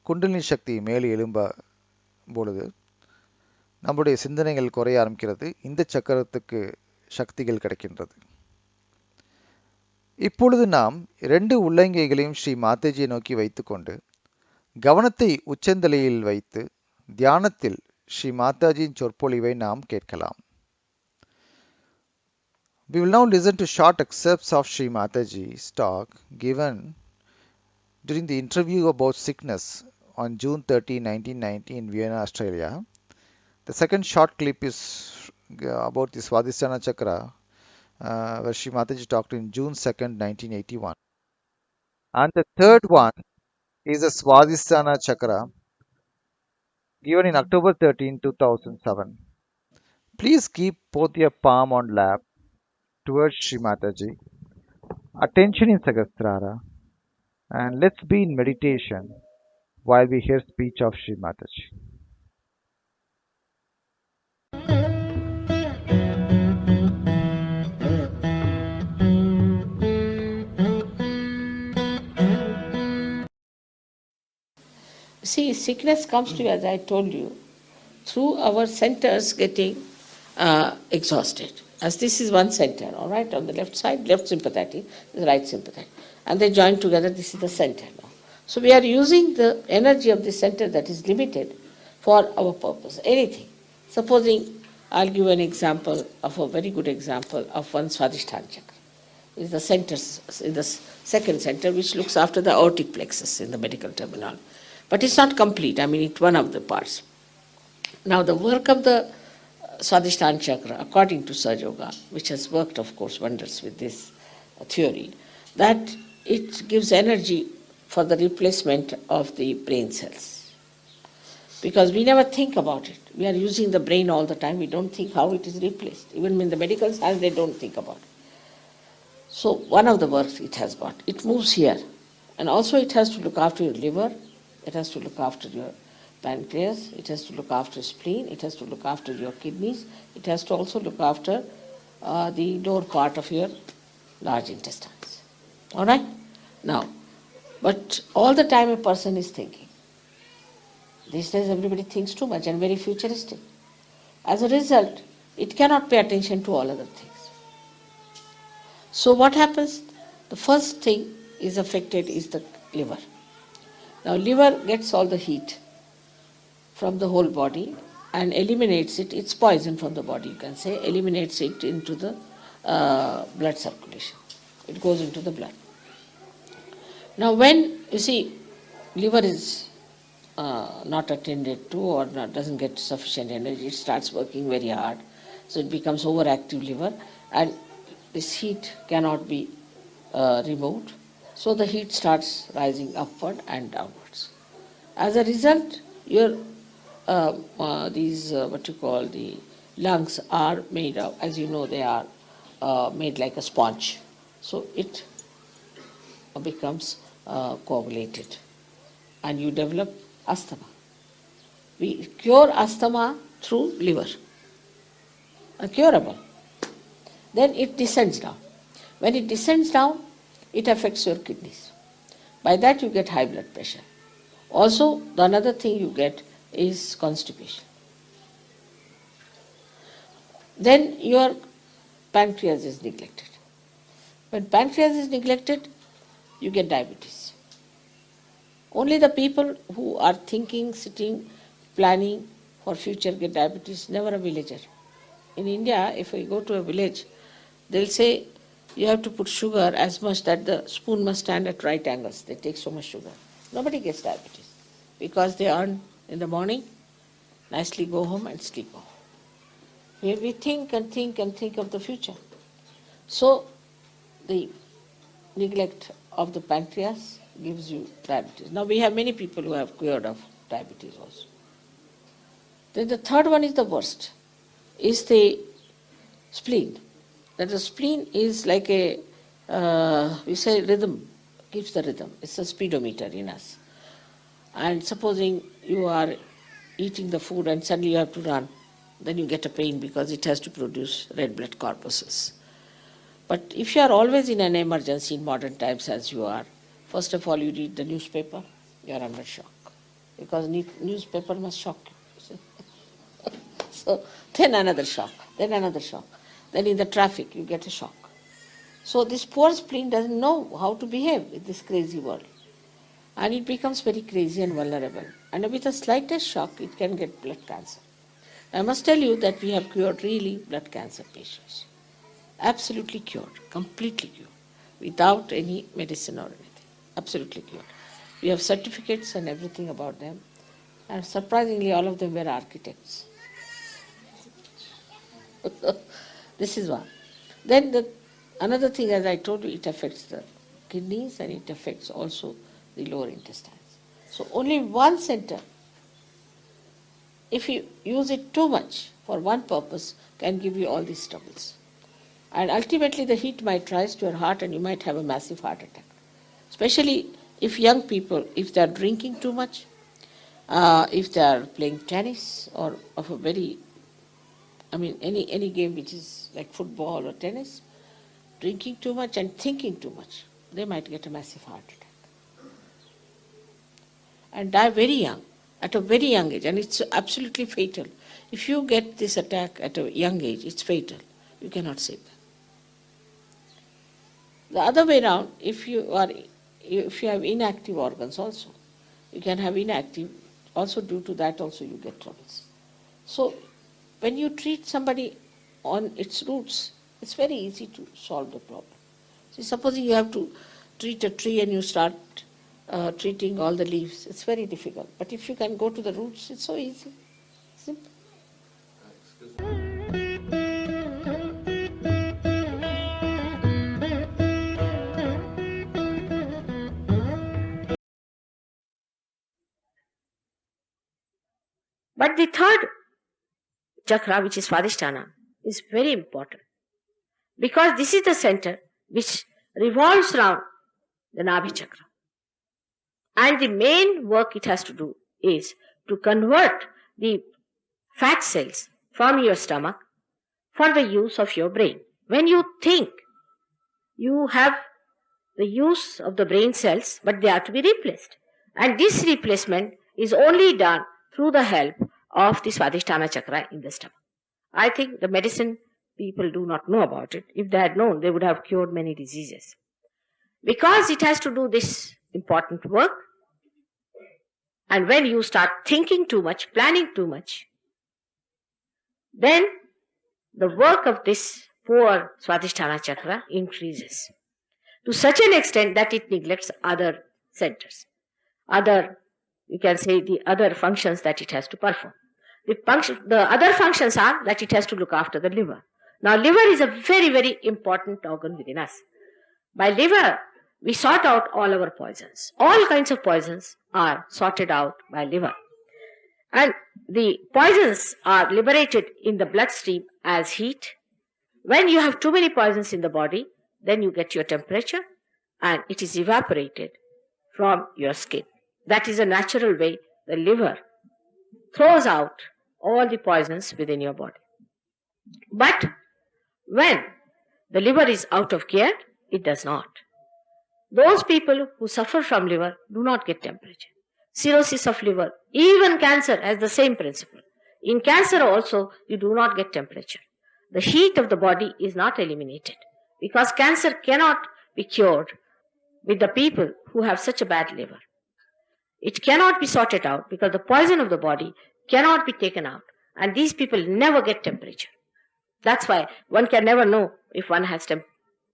குண்டலினி சக்தி மேலே எழும்ப பொழுது நம்முடைய சிந்தனைகள் குறைய ஆரம்பிக்கிறது. இந்த சக்கரத்துக்கு சக்திகள் கிடைக்கின்றது. இப்பொழுது நாம் 2 உள்ளங்கைகளையும் ஸ்ரீ மாதாஜியை நோக்கி வைத்துக்கொண்டு கவனத்தை உச்சந்தலையில் வைத்து தியானத்தில் ஸ்ரீ மாதாஜியின் சொற்பொழிவை நாம் கேட்கலாம். We will now listen to short excerpts of Sri Mataji's talk given during the interview about sickness on June 30, 1990 in Vienna, Australia. The second short clip is about the Swadhisthana Chakra, where Sri Mataji talked in June 2nd, 1981. And the third one is the Swadhisthana Chakra given in October 13, 2007. Please keep both your palm on lap towards Sri Mataji, attention in Sahasrara, and let's be in meditation while we hear speech of Sri Mataji. See, sickness comes to you, as I told you, through our centers getting exhausted. As this is one center, all right, on the left side, left sympathetic, the right sympathetic. And they join together, this is the center now. So we are using the energy of the center that is limited for our purpose, anything. Supposing, I'll give an example of a very good example of one Swadhisthana chakra. Is the center, in the second center, which looks after the aortic plexus in the medical terminology. But it's not complete, I mean, it's one of the parts. Now, the work of the Swadhisthana chakra, according to Sahaja Yoga, which has worked, of course, wonders with this theory, that it gives energy for the replacement of the brain cells. Because we never think about it. We are using the brain all the time. We don't think how it is replaced. Even in the medical science, they don't think about it. So one of the works it has got. It moves here. And also it has to look after your liver. It has to look after your pancreas. It has to look after spleen. It has to look after your kidneys. It has to also look after the lower part of your large intestines. All right? Now, but all the time a person is thinking. These days everybody thinks too much and very futuristic. As a result, it cannot pay attention to all other things. So what happens? The first thing is affected is the liver. Now liver gets all the heat from the whole body and eliminates it. It's poison from the body, you can say, eliminates it into the blood circulation. It goes into the blood. Now when, you see, liver is not attended to or doesn't get sufficient energy, it starts working very hard. So it becomes overactive liver and this heat cannot be removed. So the heat starts rising upward and downwards. As a result, your these what you call the lungs are made of, as you know, they are made like a sponge. So it becomes coagulated and you develop asthma. We cure asthma through liver, curable. Then it descends down. When it descends down, it affects your kidneys. By that you get high blood pressure. Also, the another thing you get is constipation. Then your pancreas is neglected. When pancreas is neglected, you get diabetes. Only the people who are thinking, sitting, planning for future get diabetes, never a villager. In India, if we go to a village, they'll say you have to put sugar as much that the spoon must stand at right angles. They take so much sugar. Nobody gets diabetes because they earn in the morning nicely go home and sleep off. We think and think and think of the future. So the neglect of the pancreas gives you diabetes. Now we have many people who have cured of diabetes also. Then the third one is the worst, is the spleen. That the spleen is like a, we say rhythm, gives the rhythm. It's a speedometer in us. And supposing you are eating the food and suddenly you have to run, then you get a pain because it has to produce red blood corpuscles. But if you are always in an emergency in modern times as you are, first of all you read the newspaper, you are under shock. Because newspaper must shock you. So then another shock, then another shock. Then in the traffic you get a shock. So this poor spleen doesn't know how to behave in this crazy world. And it becomes very crazy and vulnerable. And with the slightest shock, it can get blood cancer. I must tell you that we have cured really blood cancer patients. Absolutely cured, completely cured, without any medicine or anything. Absolutely cured. We have certificates and everything about them. And surprisingly, all of them were architects. This is one. Then another thing, as I told you, it affects the kidneys and it affects also the lower intestines. So only one center, if you use it too much for one purpose, can give you all these troubles. And ultimately the heat might rise to your heart and you might have a massive heart attack. Especially if young people, if they are drinking too much, if they are playing tennis or of a very, any game which is like football or tennis, drinking too much and thinking too much, they might get a massive heart attack. And die very young, at a very young age, and it's absolutely fatal. If you get this attack at a young age, it's fatal. You cannot save them. The other way around, if you have inactive organs also, you can have inactive, also due to that also you get troubles. So when you treat somebody on its roots, it's very easy to solve the problem. See, supposing you have to treat a tree and you start treating all the leaves, it's very difficult. But if you can go to the roots, it's so easy, simple. But the third chakra, which is Swadhisthana, is very important because this is the center which revolves around the Nabhi chakra. And the main work it has to do is to convert the fat cells from your stomach for the use of your brain. When you think, you have the use of the brain cells, but they are to be replaced. And this replacement is only done through the help of the Swadhisthana chakra in the stomach. I think the medicine people do not know about it. If they had known, they would have cured many diseases. Because it has to do this important work, and when you start thinking too much, planning too much, then the work of this poor Swadhisthana chakra increases to such an extent that it neglects other centers, you can say the other functions that it has to perform. The other functions are that it has to look after the liver. Now, liver is a very, very important organ within us. By liver, we sort out all our poisons. All kinds of poisons are sorted out by liver. And the poisons are liberated in the bloodstream as heat. When you have too many poisons in the body, then you get your temperature and it is evaporated from your skin. That is a natural way the liver throws out all the poisons within your body. But when the liver is out of gear, it does not. Those people who suffer from liver do not get temperature. Cirrhosis of liver, even cancer has the same principle. In cancer also, you do not get temperature. The heat of the body is not eliminated because cancer cannot be cured with the people who have such a bad liver. It cannot be sorted out because the poison of the body cannot be taken out, and these people never get temperature. That's why one can never know if one has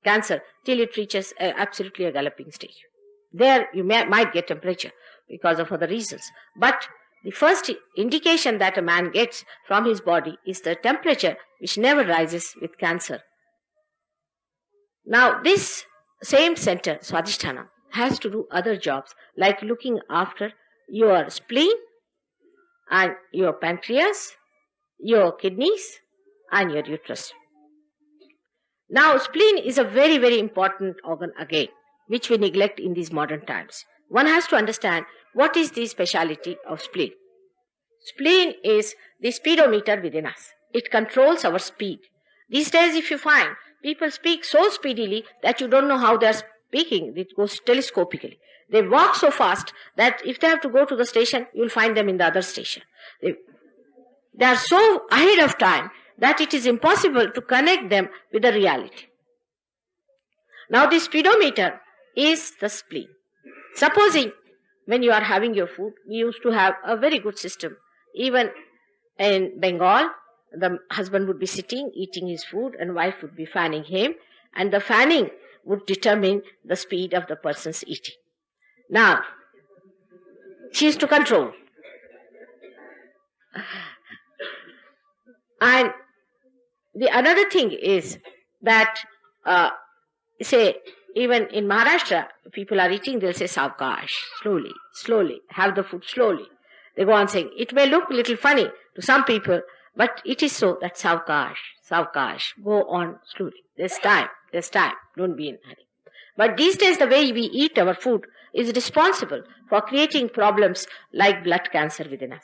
cancer till it reaches absolutely a galloping stage. There you might get temperature because of other reasons. But The first indication that a man gets from his body is the temperature, which never rises with cancer. Now, this same center, Swadhisthana, has to do other jobs like looking after your spleen and your pancreas, your kidneys, and your uterus. Now, spleen is a very, very important organ again, which we neglect in these modern times. One has to understand what is the speciality of spleen. Spleen is the speedometer within us. It controls our speed. These days, if you find people speak so speedily that you don't know how they are speaking, it goes telescopically. They walk so fast that if they have to go to the station, you'll find them in the other station. They are so ahead of time that it is impossible to connect them with the reality. Now, the speedometer is the spleen. Supposing when you are having your food, we used to have a very good system. Even in Bengal, the husband would be sitting, eating his food, and wife would be fanning him, and the fanning would determine the speed of the person's eating. Now, she is to control. And the another thing is that, say, even in Maharashtra, people are eating, they'll say, Savkash, slowly, slowly, have the food slowly. They go on saying, it may look a little funny to some people, but it is so that Savkash, Savkash, go on slowly. There's time, don't be in a hurry. But these days, the way we eat our food is responsible for creating problems like blood cancer within us.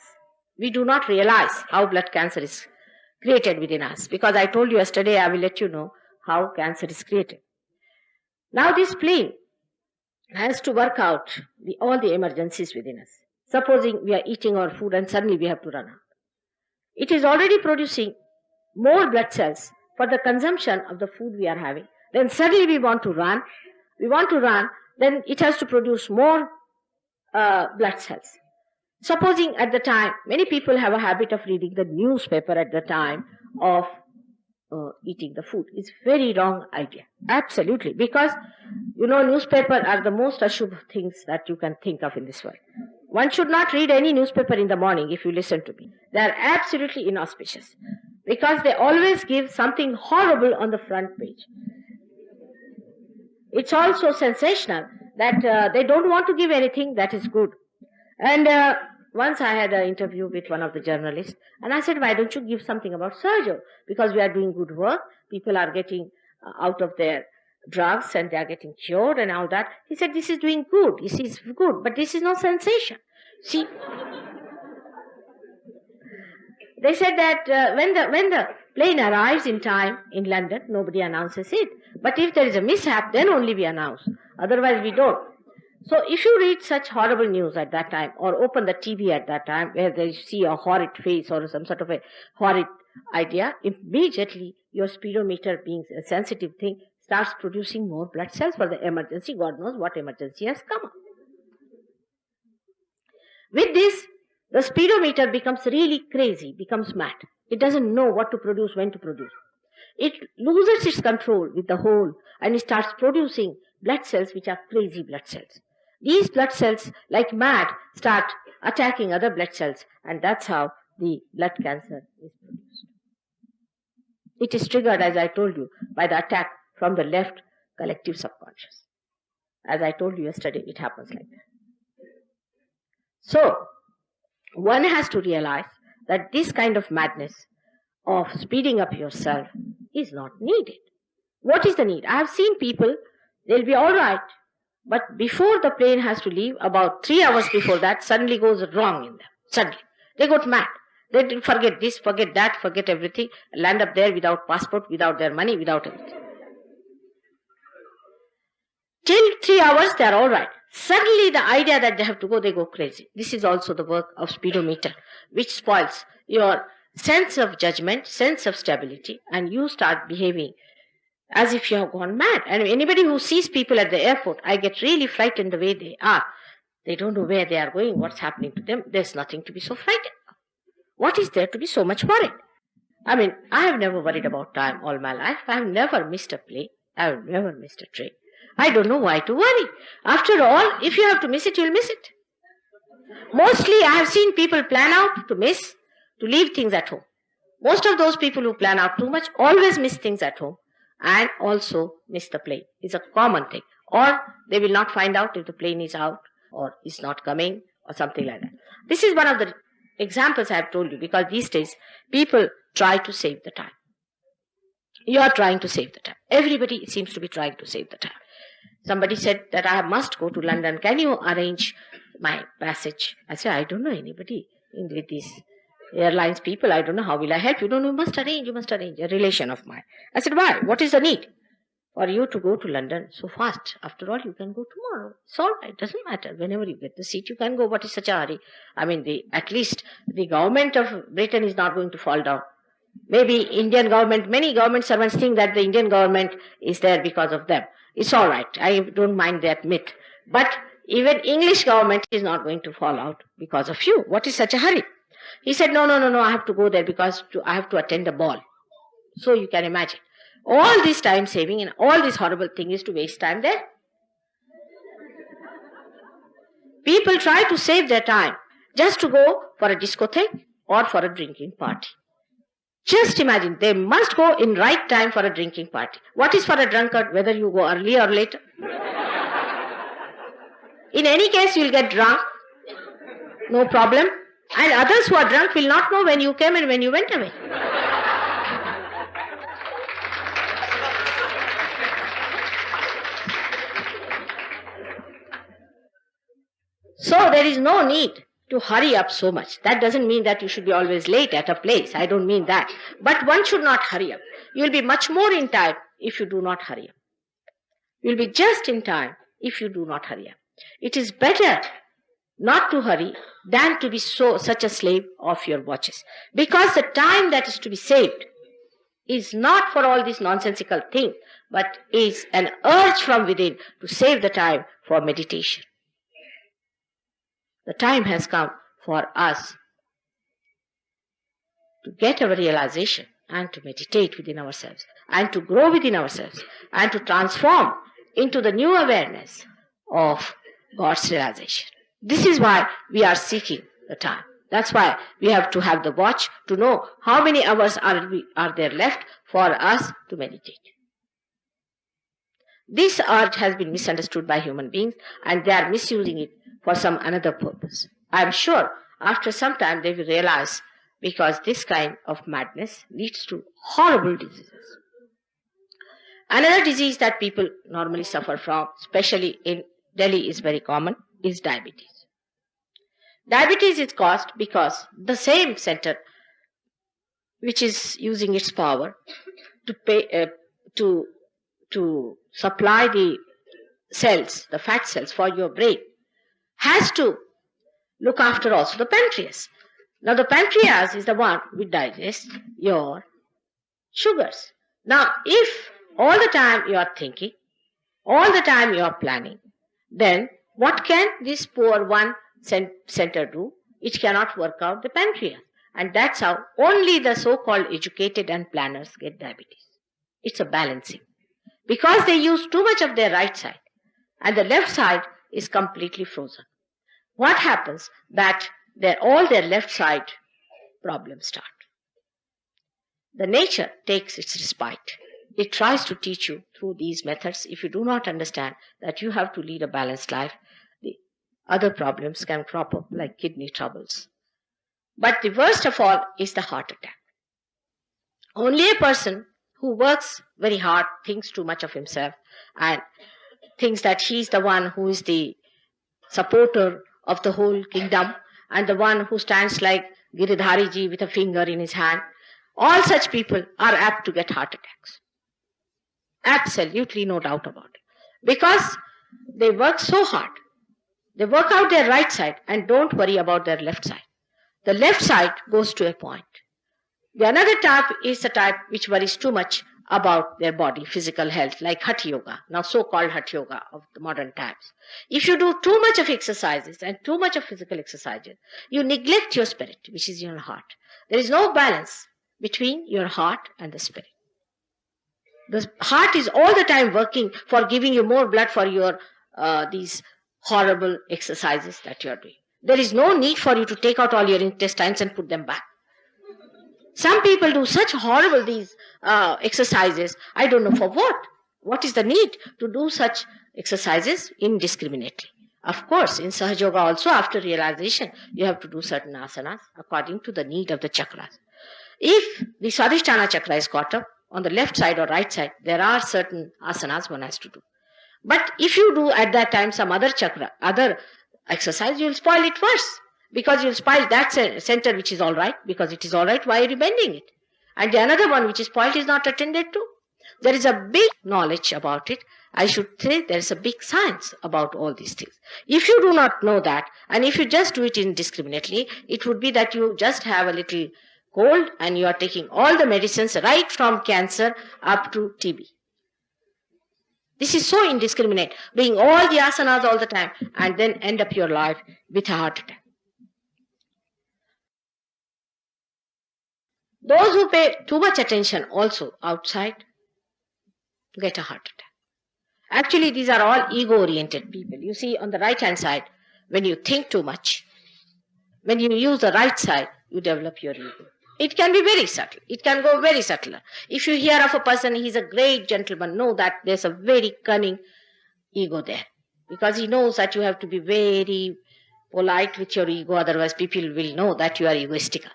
We do not realize how blood cancer is created within us, because I told you yesterday, I will let you know how cancer is created. Now, this spleen has to work out all the emergencies within us. Supposing we are eating our food and suddenly we have to run out. It is already producing more blood cells for the consumption of the food we are having. Then suddenly we want to run, then it has to produce more blood cells. Supposing at the time, many people have a habit of reading the newspaper at the time of eating the food. It's very wrong idea. Absolutely. Because, newspaper are the most ashubh things that you can think of in this world. One should not read any newspaper in the morning, if you listen to me. They are absolutely inauspicious. Because they always give something horrible on the front page. It's also sensational that they don't want to give anything that is good. And once I had an interview with one of the journalists, and I said, why don't you give something about Sergio? Because we are doing good work, people are getting out of their drugs and they are getting cured and all that. He said, this is doing good, this is good, but this is no sensation. See, they said that when the plane arrives in time in London, nobody announces it. But if there is a mishap, then only we announce. Otherwise we don't. So if you read such horrible news at that time, or open the TV at that time, where they see a horrid face or some sort of a horrid idea, immediately your speedometer, being a sensitive thing, starts producing more blood cells for the emergency. God knows what emergency has come up. With this, the speedometer becomes really crazy, becomes mad. It doesn't know what to produce, when to produce. It loses its control with the whole, and it starts producing blood cells which are crazy blood cells. These blood cells, like mad, start attacking other blood cells, and that's how the blood cancer is produced. It is triggered, as I told you, by the attack from the left collective subconscious. As I told you yesterday, it happens like that. So, one has to realize that this kind of madness of speeding up yourself is not needed. What is the need? I have seen people, they'll be all right, but before the plane has to leave, about 3 hours before that, suddenly goes wrong in them. Suddenly. They got mad. They forget this, forget that, forget everything, land up there without passport, without their money, without everything. Till 3 hours, they are all right. Suddenly the idea that they have to go, they go crazy. This is also the work of speedometer, which spoils your sense of judgment, sense of stability, and you start behaving as if you have gone mad. And anybody who sees people at the airport, I get really frightened the way they are. They don't know where they are going, what's happening to them. There's nothing to be so frightened of. What is there to be so much worried? I mean, I have never worried about time all my life. I have never missed a plane. I have never missed a train. I don't know why to worry. After all, if you have to miss it, you'll miss it. Mostly I have seen people plan out to miss, to leave things at home. Most of those people who plan out too much always miss things at home and also miss the plane. It's a common thing. Or they will not find out if the plane is out or is not coming or something like that. This is one of the examples I have told you, because these days people try to save the time. You are trying to save the time. Everybody seems to be trying to save the time. Somebody said that I must go to London. Can you arrange my passage? I said, I don't know anybody with these airlines people. I don't know, how will I help you? No, you must arrange, a relation of mine. I said, why? What is the need for you to go to London so fast? After all, you can go tomorrow. It's all right, doesn't matter. Whenever you get the seat, you can go. What is such a hurry? I mean, at least the government of Britain is not going to fall down. Maybe Indian government, many government servants think that the Indian government is there because of them. It's all right. I don't mind that myth. But even English government is not going to fall out because of you. What is such a hurry? He said, no, I have to go there because I have to attend a ball. So you can imagine. All this time saving and all this horrible thing is to waste time there. People try to save their time just to go for a discotheque or for a drinking party. Just imagine, they must go in right time for a drinking party. What is for a drunkard, whether you go early or later? In any case, you will get drunk, no problem. And others who are drunk will not know when you came and when you went away. So there is no need to hurry up so much. That doesn't mean that you should be always late at a place. I don't mean that. But one should not hurry up. You will be much more in time if you do not hurry up. You will be just in time if you do not hurry up. It is better not to hurry than to be such a slave of your watches. Because the time that is to be saved is not for all this nonsensical thing, but is an urge from within to save the time for meditation. The time has come for us to get our realization and to meditate within ourselves and to grow within ourselves and to transform into the new awareness of God's realization. This is why we are seeking the time. That's why we have to have the watch to know how many hours are there left for us to meditate. This urge has been misunderstood by human beings and they are misusing it for some another purpose. I am sure after some time they will realize, because this kind of madness leads to horrible diseases. Another disease that people normally suffer from, especially in Delhi is very common, is diabetes. Diabetes is caused because the same center which is using its power to supply the cells, the fat cells for your brain, has to look after also the pancreas. Now the pancreas is the one which digests your sugars. Now if all the time you are thinking, all the time you are planning, then what can this poor one center do? It cannot work out the pancreas. And that's how only the so-called educated and planners get diabetes. It's a balancing. Because they use too much of their right side and the left side is completely frozen. What happens? That all their left side problems start. The nature takes its respite. It tries to teach you through these methods. If you do not understand that you have to lead a balanced life, the other problems can crop up like kidney troubles. But the worst of all is the heart attack. Only a person who works very hard, thinks too much of himself, and thinks that he's the one who is the supporter of the whole kingdom, and the one who stands like Giridhari ji with a finger in his hand. All such people are apt to get heart attacks. Absolutely no doubt about it. Because they work so hard. They work out their right side and don't worry about their left side. The left side goes to a point. The another type is the type which worries too much about their body, physical health, like Hatha Yoga, now so-called Hatha Yoga of the modern times. If you do too much of exercises and too much of physical exercises, you neglect your spirit, which is your heart. There is no balance between your heart and the spirit. The heart is all the time working for giving you more blood for your these horrible exercises that you are doing. There is no need for you to take out all your intestines and put them back. Some people do such horrible these exercises. I don't know for what. What is the need to do such exercises indiscriminately? Of course, in Sahaja Yoga also, after realization, you have to do certain asanas according to the need of the chakras. If the Swadhisthana chakra is caught up, on the left side or right side, there are certain asanas one has to do. But if you do at that time some other chakra, other exercise, you will spoil it worse. Because you will spoil that center which is all right. Because it is all right, why are you bending it? And the another one which is spoiled is not attended to. There is a big knowledge about it. I should say there is a big science about all these things. If you do not know that, and if you just do it indiscriminately, it would be that you just have a little cold and you are taking all the medicines right from cancer up to TB. This is so indiscriminate, doing all the asanas all the time and then end up your life with a heart attack. Those who pay too much attention also outside get a heart attack. Actually, these are all ego-oriented people. You see, on the right-hand side, when you think too much, when you use the right side, you develop your ego. It can be very subtle. It can go very subtle. If you hear of a person, he's a great gentleman, know that there's a very cunning ego there. Because he knows that you have to be very polite with your ego, otherwise people will know that you are egoistical.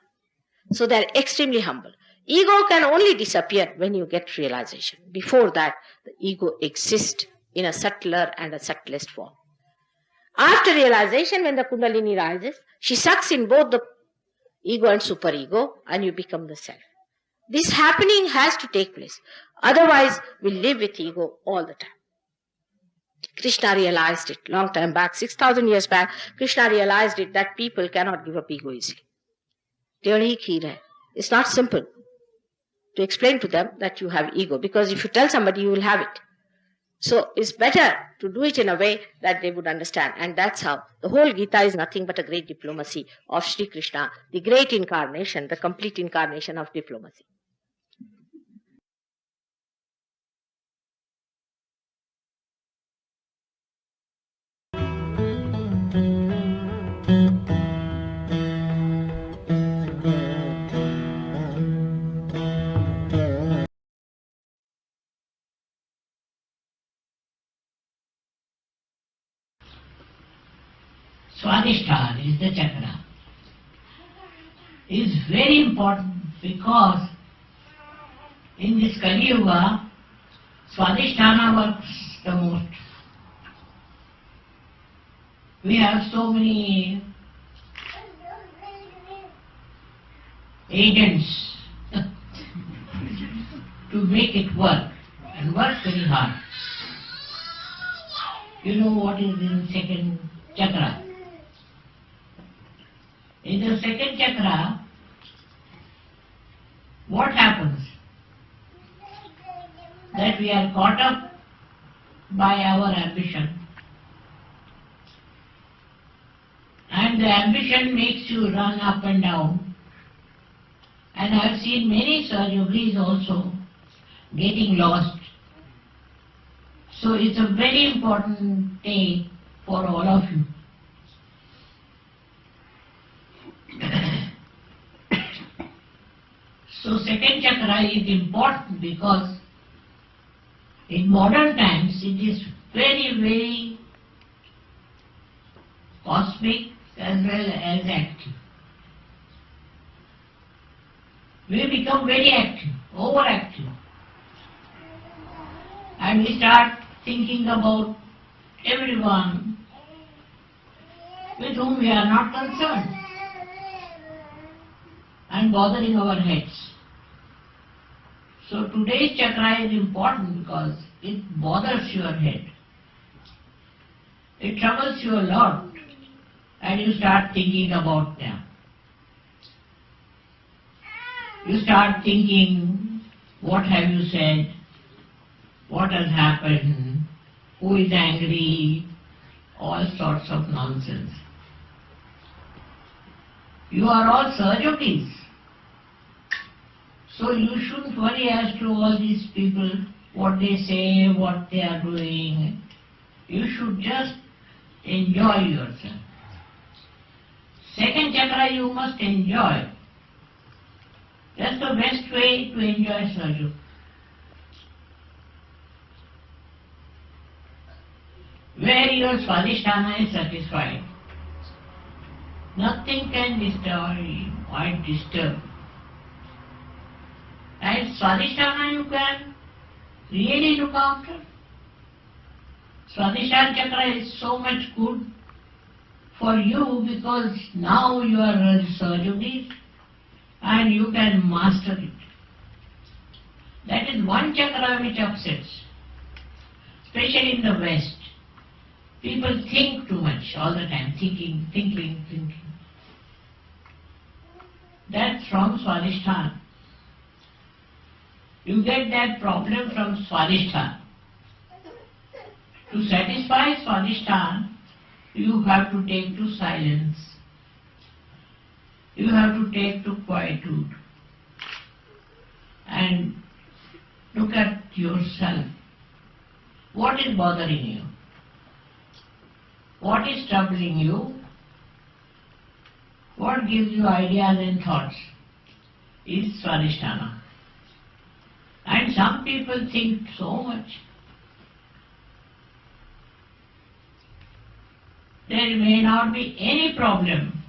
So they're extremely humble. Ego can only disappear when you get realization. Before that, the ego exists in a subtler and a subtlest form. After realization, when the Kundalini rises, she sucks in both the ego and superego, and you become the self. This happening has to take place. Otherwise, we live with ego all the time. Krishna realized it long time back, 6,000 years back. Krishna realized it that people cannot give up ego easily. It's not simple to explain to them that you have ego, because if you tell somebody, you will have it. So it's better to do it in a way that they would understand. And that's how the whole Gita is nothing but a great diplomacy of Sri Krishna, the great incarnation, the complete incarnation of diplomacy. Swadhisthana is the chakra. Is very important because in this Kali Yuga, Swadhisthana works the most. We have so many agents to make it work, and work very hard. You know what is in second chakra? In the second chakra, what happens? That we are caught up by our ambition. And the ambition makes you run up and down. And I have seen many yogis also getting lost. So it's a very important day for all of you. So second chakra is important because in modern times it is very, very cosmic as well as active. We become very active, overactive. And we start thinking about everyone with whom we are not concerned and bothering our heads. So today's chakra is important because it bothers your head. It troubles you a lot and you start thinking about them. You start thinking, what have you said? What has happened? Who is angry? All sorts of nonsense. You are all Sahajogis. So you shouldn't worry as to all these people, what they say, what they are doing. You should just enjoy yourself. Second chakra you must enjoy. That's the best way to enjoy Sahaja. Where your Swadhisthana is satisfied, nothing can destroy or disturb. And Swadhisthana you can really look after. Swadhisthana chakra is so much good for you because now you are a Sahajogis and you can master it. That is one chakra which upsets, especially in the West. People think too much all the time, thinking. That's from Swadhisthana. You get that problem from Swadhisthana. To satisfy Swadhisthana, you have to take to silence. You have to take to quietude. And look at yourself. What is bothering you? What is troubling you? What gives you ideas and thoughts is Swadhisthana. And some people think so much. There may not be any problem,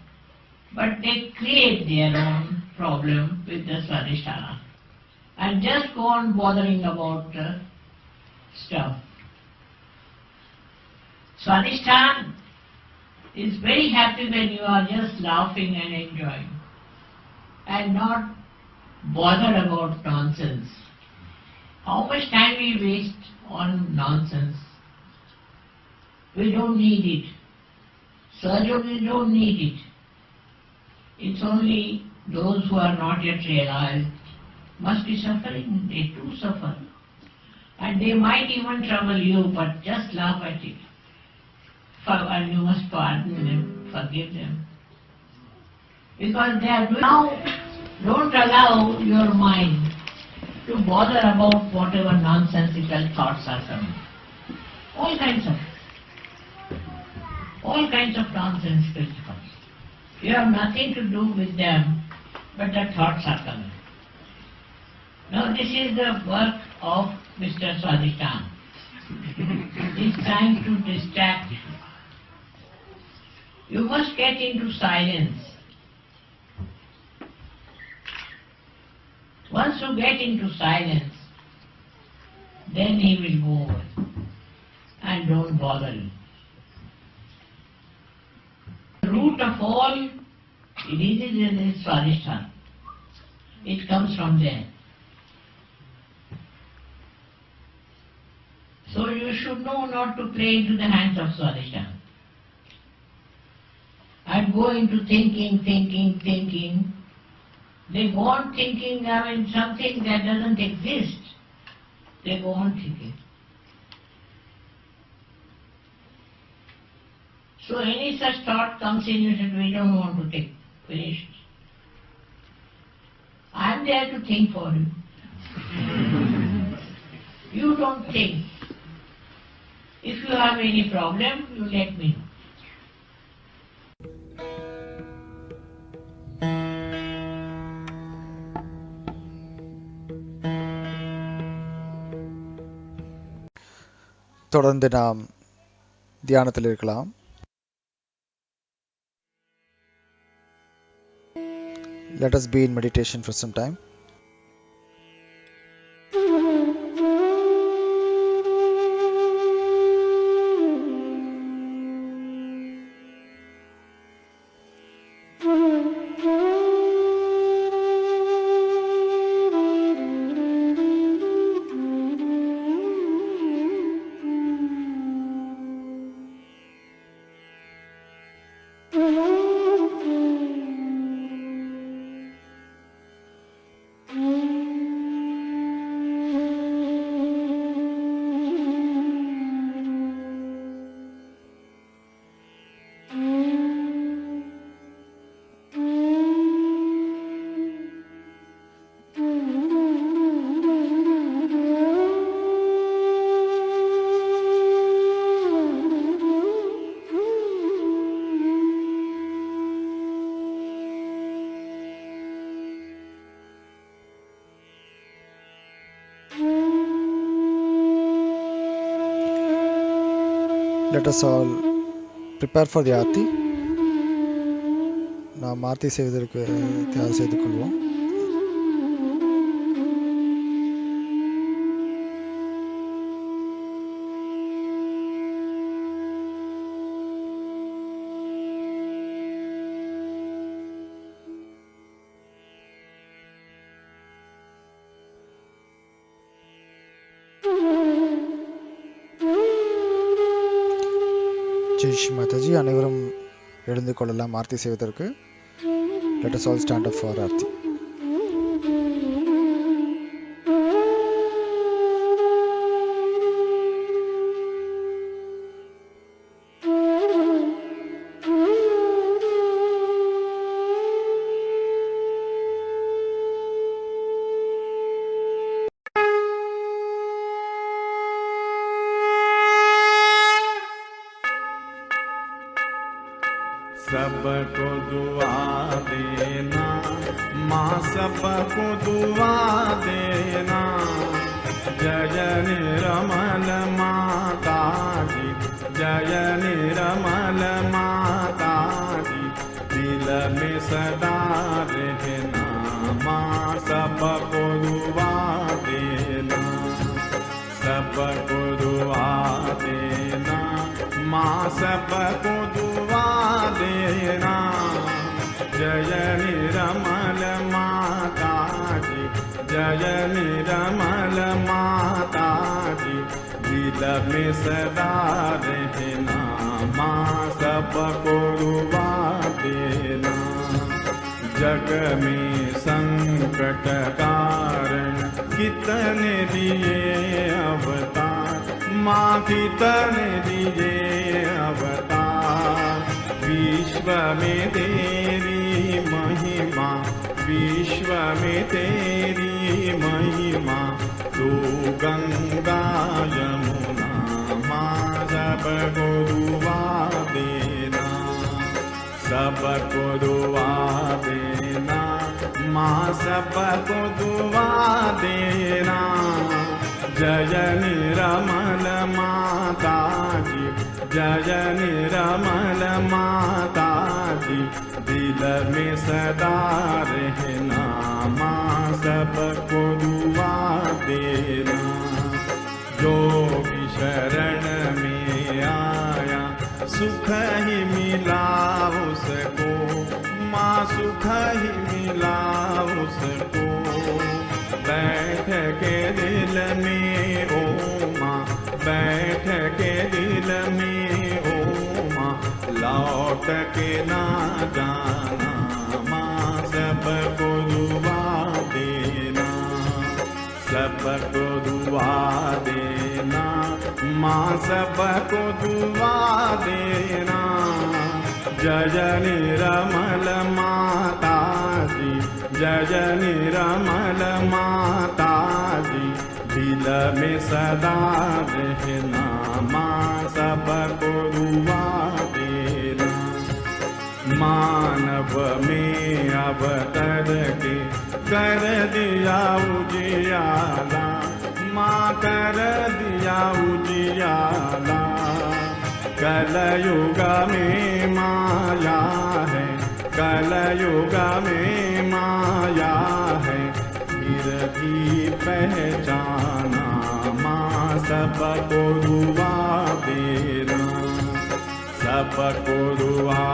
but they create their own problem with the Swadhisthana and just go on bothering about the stuff. Swadhisthana is very happy when you are just laughing and enjoying and not bothered about nonsense. How much time we waste on nonsense? We don't need it. Sahajogis don't need it. It's only those who are not yet realized must be suffering. They too suffer. And they might even trouble you, but just laugh at it. And you must pardon them, forgive them. Because they are doing. Now, don't allow your mind to bother about whatever nonsensical thoughts are coming. All kinds of nonsensical thoughts. You have nothing to do with them, but the thoughts are coming. Now this is the work of Mr. Swadhisthana. He's trying to distract you. You must get into silence. Once you get into silence, then he will go over and don't bother you. The root of all diseases is Swadhisthana. It comes from there. So you should know not to play into the hands of Swadhisthana. And go into thinking. They go on thinking, something that doesn't exist. They go on thinking. So any such thought comes in, you said, we don't want to take. Finished. I am there to think for you. You don't think. If you have any problem, you let me know. தொடர்ந்து நாம் தியானத்தில் இருக்கலாம். Let us be in meditation for some time. Let us all prepare for the Aarti. நாம் ஆர்த்தி செய்வதற்கு தயார் செய்து கொள்வோம். ஜெய் ஸ்ரீ மாதாஜி. அனைவரும் எழுந்து கொள்ளலாம் ஆர்த்தி செய்வதற்கு. Let us all stand up for Aarti. सबको दुआ देना माँ, सबको दुआ देना। जय निर्मल माता जी, जय निर्मल माता जी, दिल में सदा रहना माँ, सबको दुआ देना, सबको दुआ देना माँ, सबको दुआ देना। जय निर्मल माता जी, जय निर्मल माता जी, दिल में सदा रहना माँ, सबको दुआ देना। जग में संकट कारण कितने दिए अवतार माँ, कितने दिए अवतार। विश्व में तेरी महिमा, विश्व में तेरी महिमा। तू गंगा यमुना माँ, सबको दुआ देना, सबको दुआ देना माँ, सबको दुआ देना। जय निर्मल माता जी, जय निर्मल माता जी, दिल में सदा रहना माँ, सबको दुआ देना। जो भी शरण में आया सुख ही मिला उसको माँ, सुख ही मिला उसको। बैठ के दिल में ओ माँ, बैठ के दिल में ओ माँ, लौट के ना जाना माँ, सबको दुआ देना, सबको दुआ देना माँ, सबको दुआ देना। जय निर्मल माता जी, जय निर्मल माता जी, दिल में सदा रहना माँ, सबको दुआ देना। मानव में अवतर के कर दिया उजियाला माँ, कर दिया उजियाला। कलयुग में माया है, कलयुग में माया है, फिर भी पहचाना माँ, सबको दुआ देना, सबको दुआ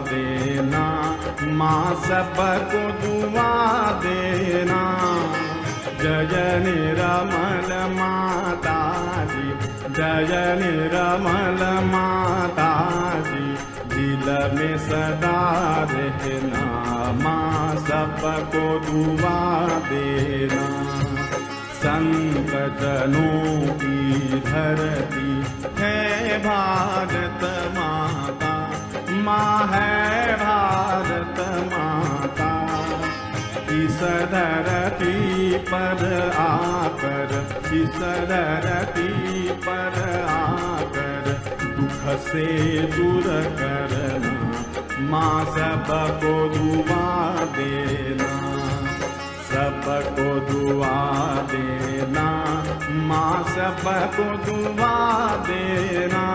देना माँ, सबको दुआ देना। जय निर्मल माता जी, जय निर्मल माता जी, दिल में सदा रहना माँ, सबको दुआ देना। संत जनों की धरती है भारत माता, माँ है भारत माता। इस धरती पर आकर, इस धरती पर आकर दुख से दूर करना माँ, सबको दुआ देना, सबको दुआ देना माँ, सबको दुआ देना।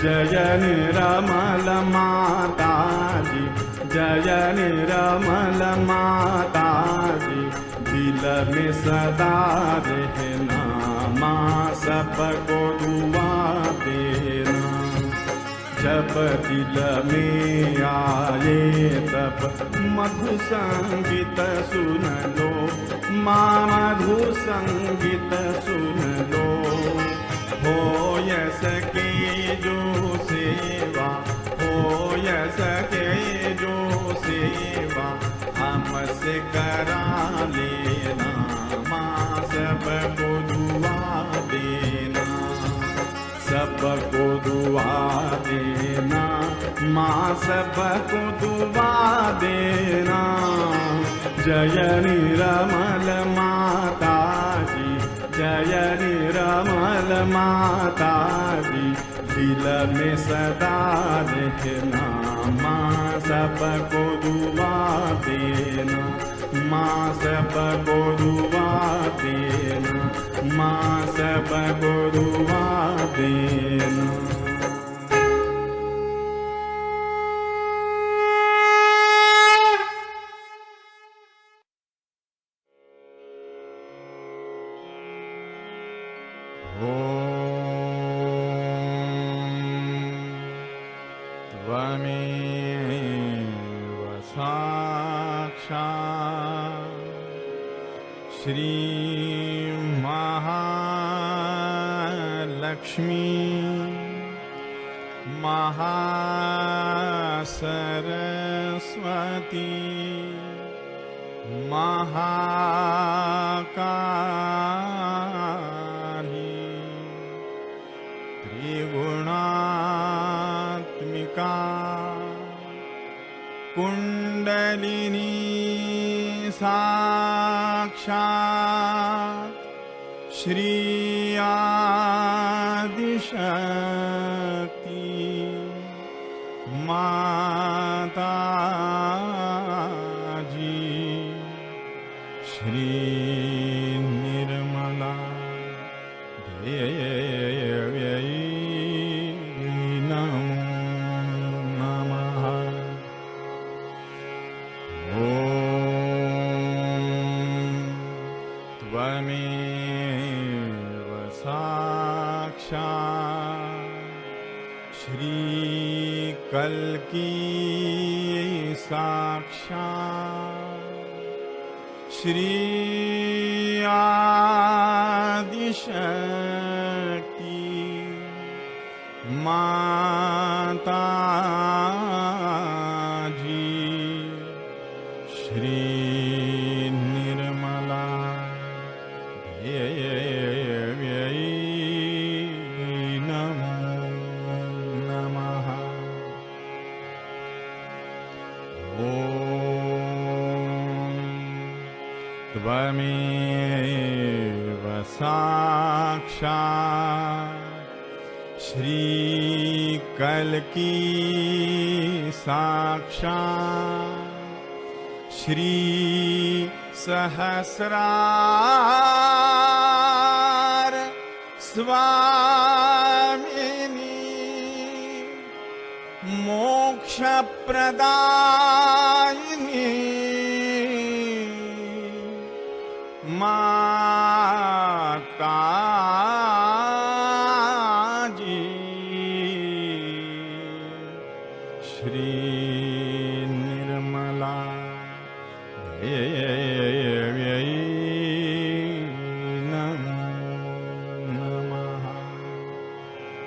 जय निरमल माता जी, जय निरमल माता जी, दिल में सदा रहना माँ सबको दुआ देना। जब दिल में आए तब मधु संगीत सुन लो माँ, मधु संगीत सुन लो। हो सके जो सेवा, हो सके जो सेवा हमसे करा लेना माँ, सबको दुआ देना, सबको दुआ देना माँ, सबको दुआ देना। जय निरमल माता जी, जय निरमल माता जी, दिल में सदा रहना माँ, सबको दुआ देना माँ, सबको दुआ देना माँ, सबको दुआ देना। त्वमेव साक्षात् श्री महालक्ष्मी महासरस्वती महाकाली त्रिगुणात्मिका कुंडलिनी साक्षात् श्री आदिशक्ति माता जी, श्री निर्मला देव्यै नमो नमः। त्वमेव साक्षात् श्री कल्की साक्षात् श्री आदिशक्ति माता जी, श्री निर्मला देव्यै नमो नमः। त्वमेव साक्षात् श्री कल्की साक्षात् श्री सहस्रार स्वामिनी मोक्ष प्रदायिनी माता जी, श्री निर्मला देव्यै नमो नमः।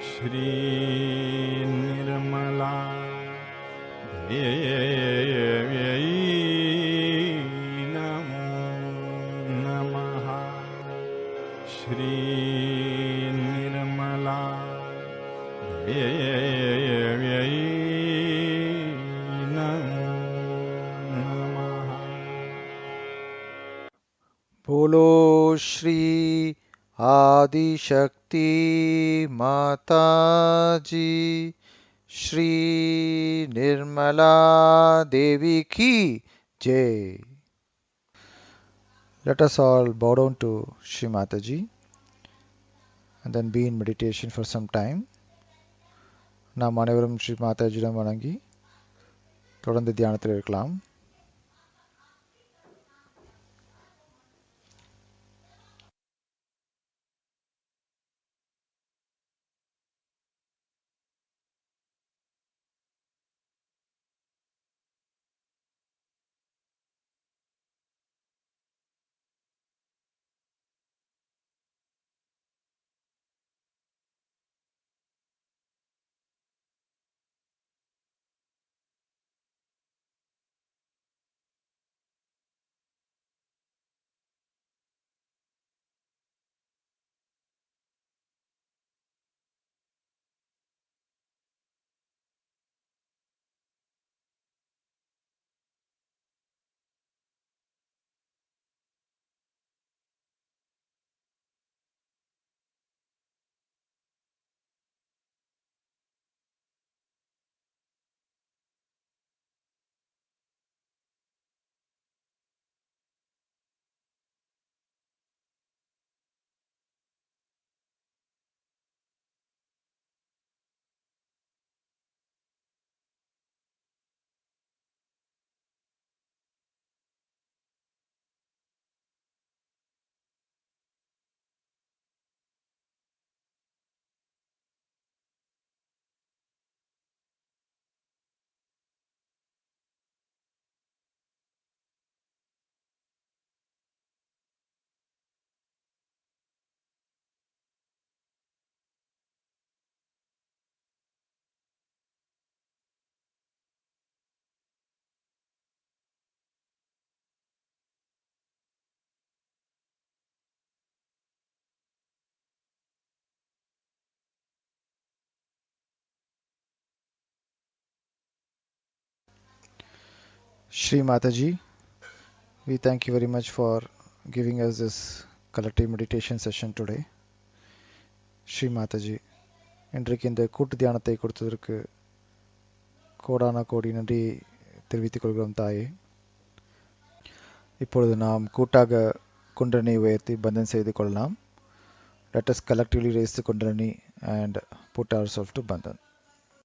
श्री निर्मला देव्यै नमो नमः। श्री निर्मला देव्यै नमो नमः। बोलो श्री आदिशक्ति माता जी, श्री निर्मला देवी की जय। Let us all bow down to Shri Mataji and then be in meditation for some time. நாம் அனைவரும் ஸ்ரீ மாதாஜியிடம் வணங்கி தொடர்ந்து தியானத்தில் இருக்கலாம். Shri Mataji, we thank you very much for giving us this collective meditation session today. Shri Mataji, இன்றைக்கு இந்த கூட்டு தியானத்தை கொடுத்ததற்கு கோடான கோடி நன்றி தெரிவித்துக் கொள்கிறோம் தாயே. இப்பொழுது நாம் கூட்டாக குண்டலினி உயர்த்தி பந்தன் செய்து கொள்ளலாம். Let us collectively raise the kundalini and put ourselves to bandhan.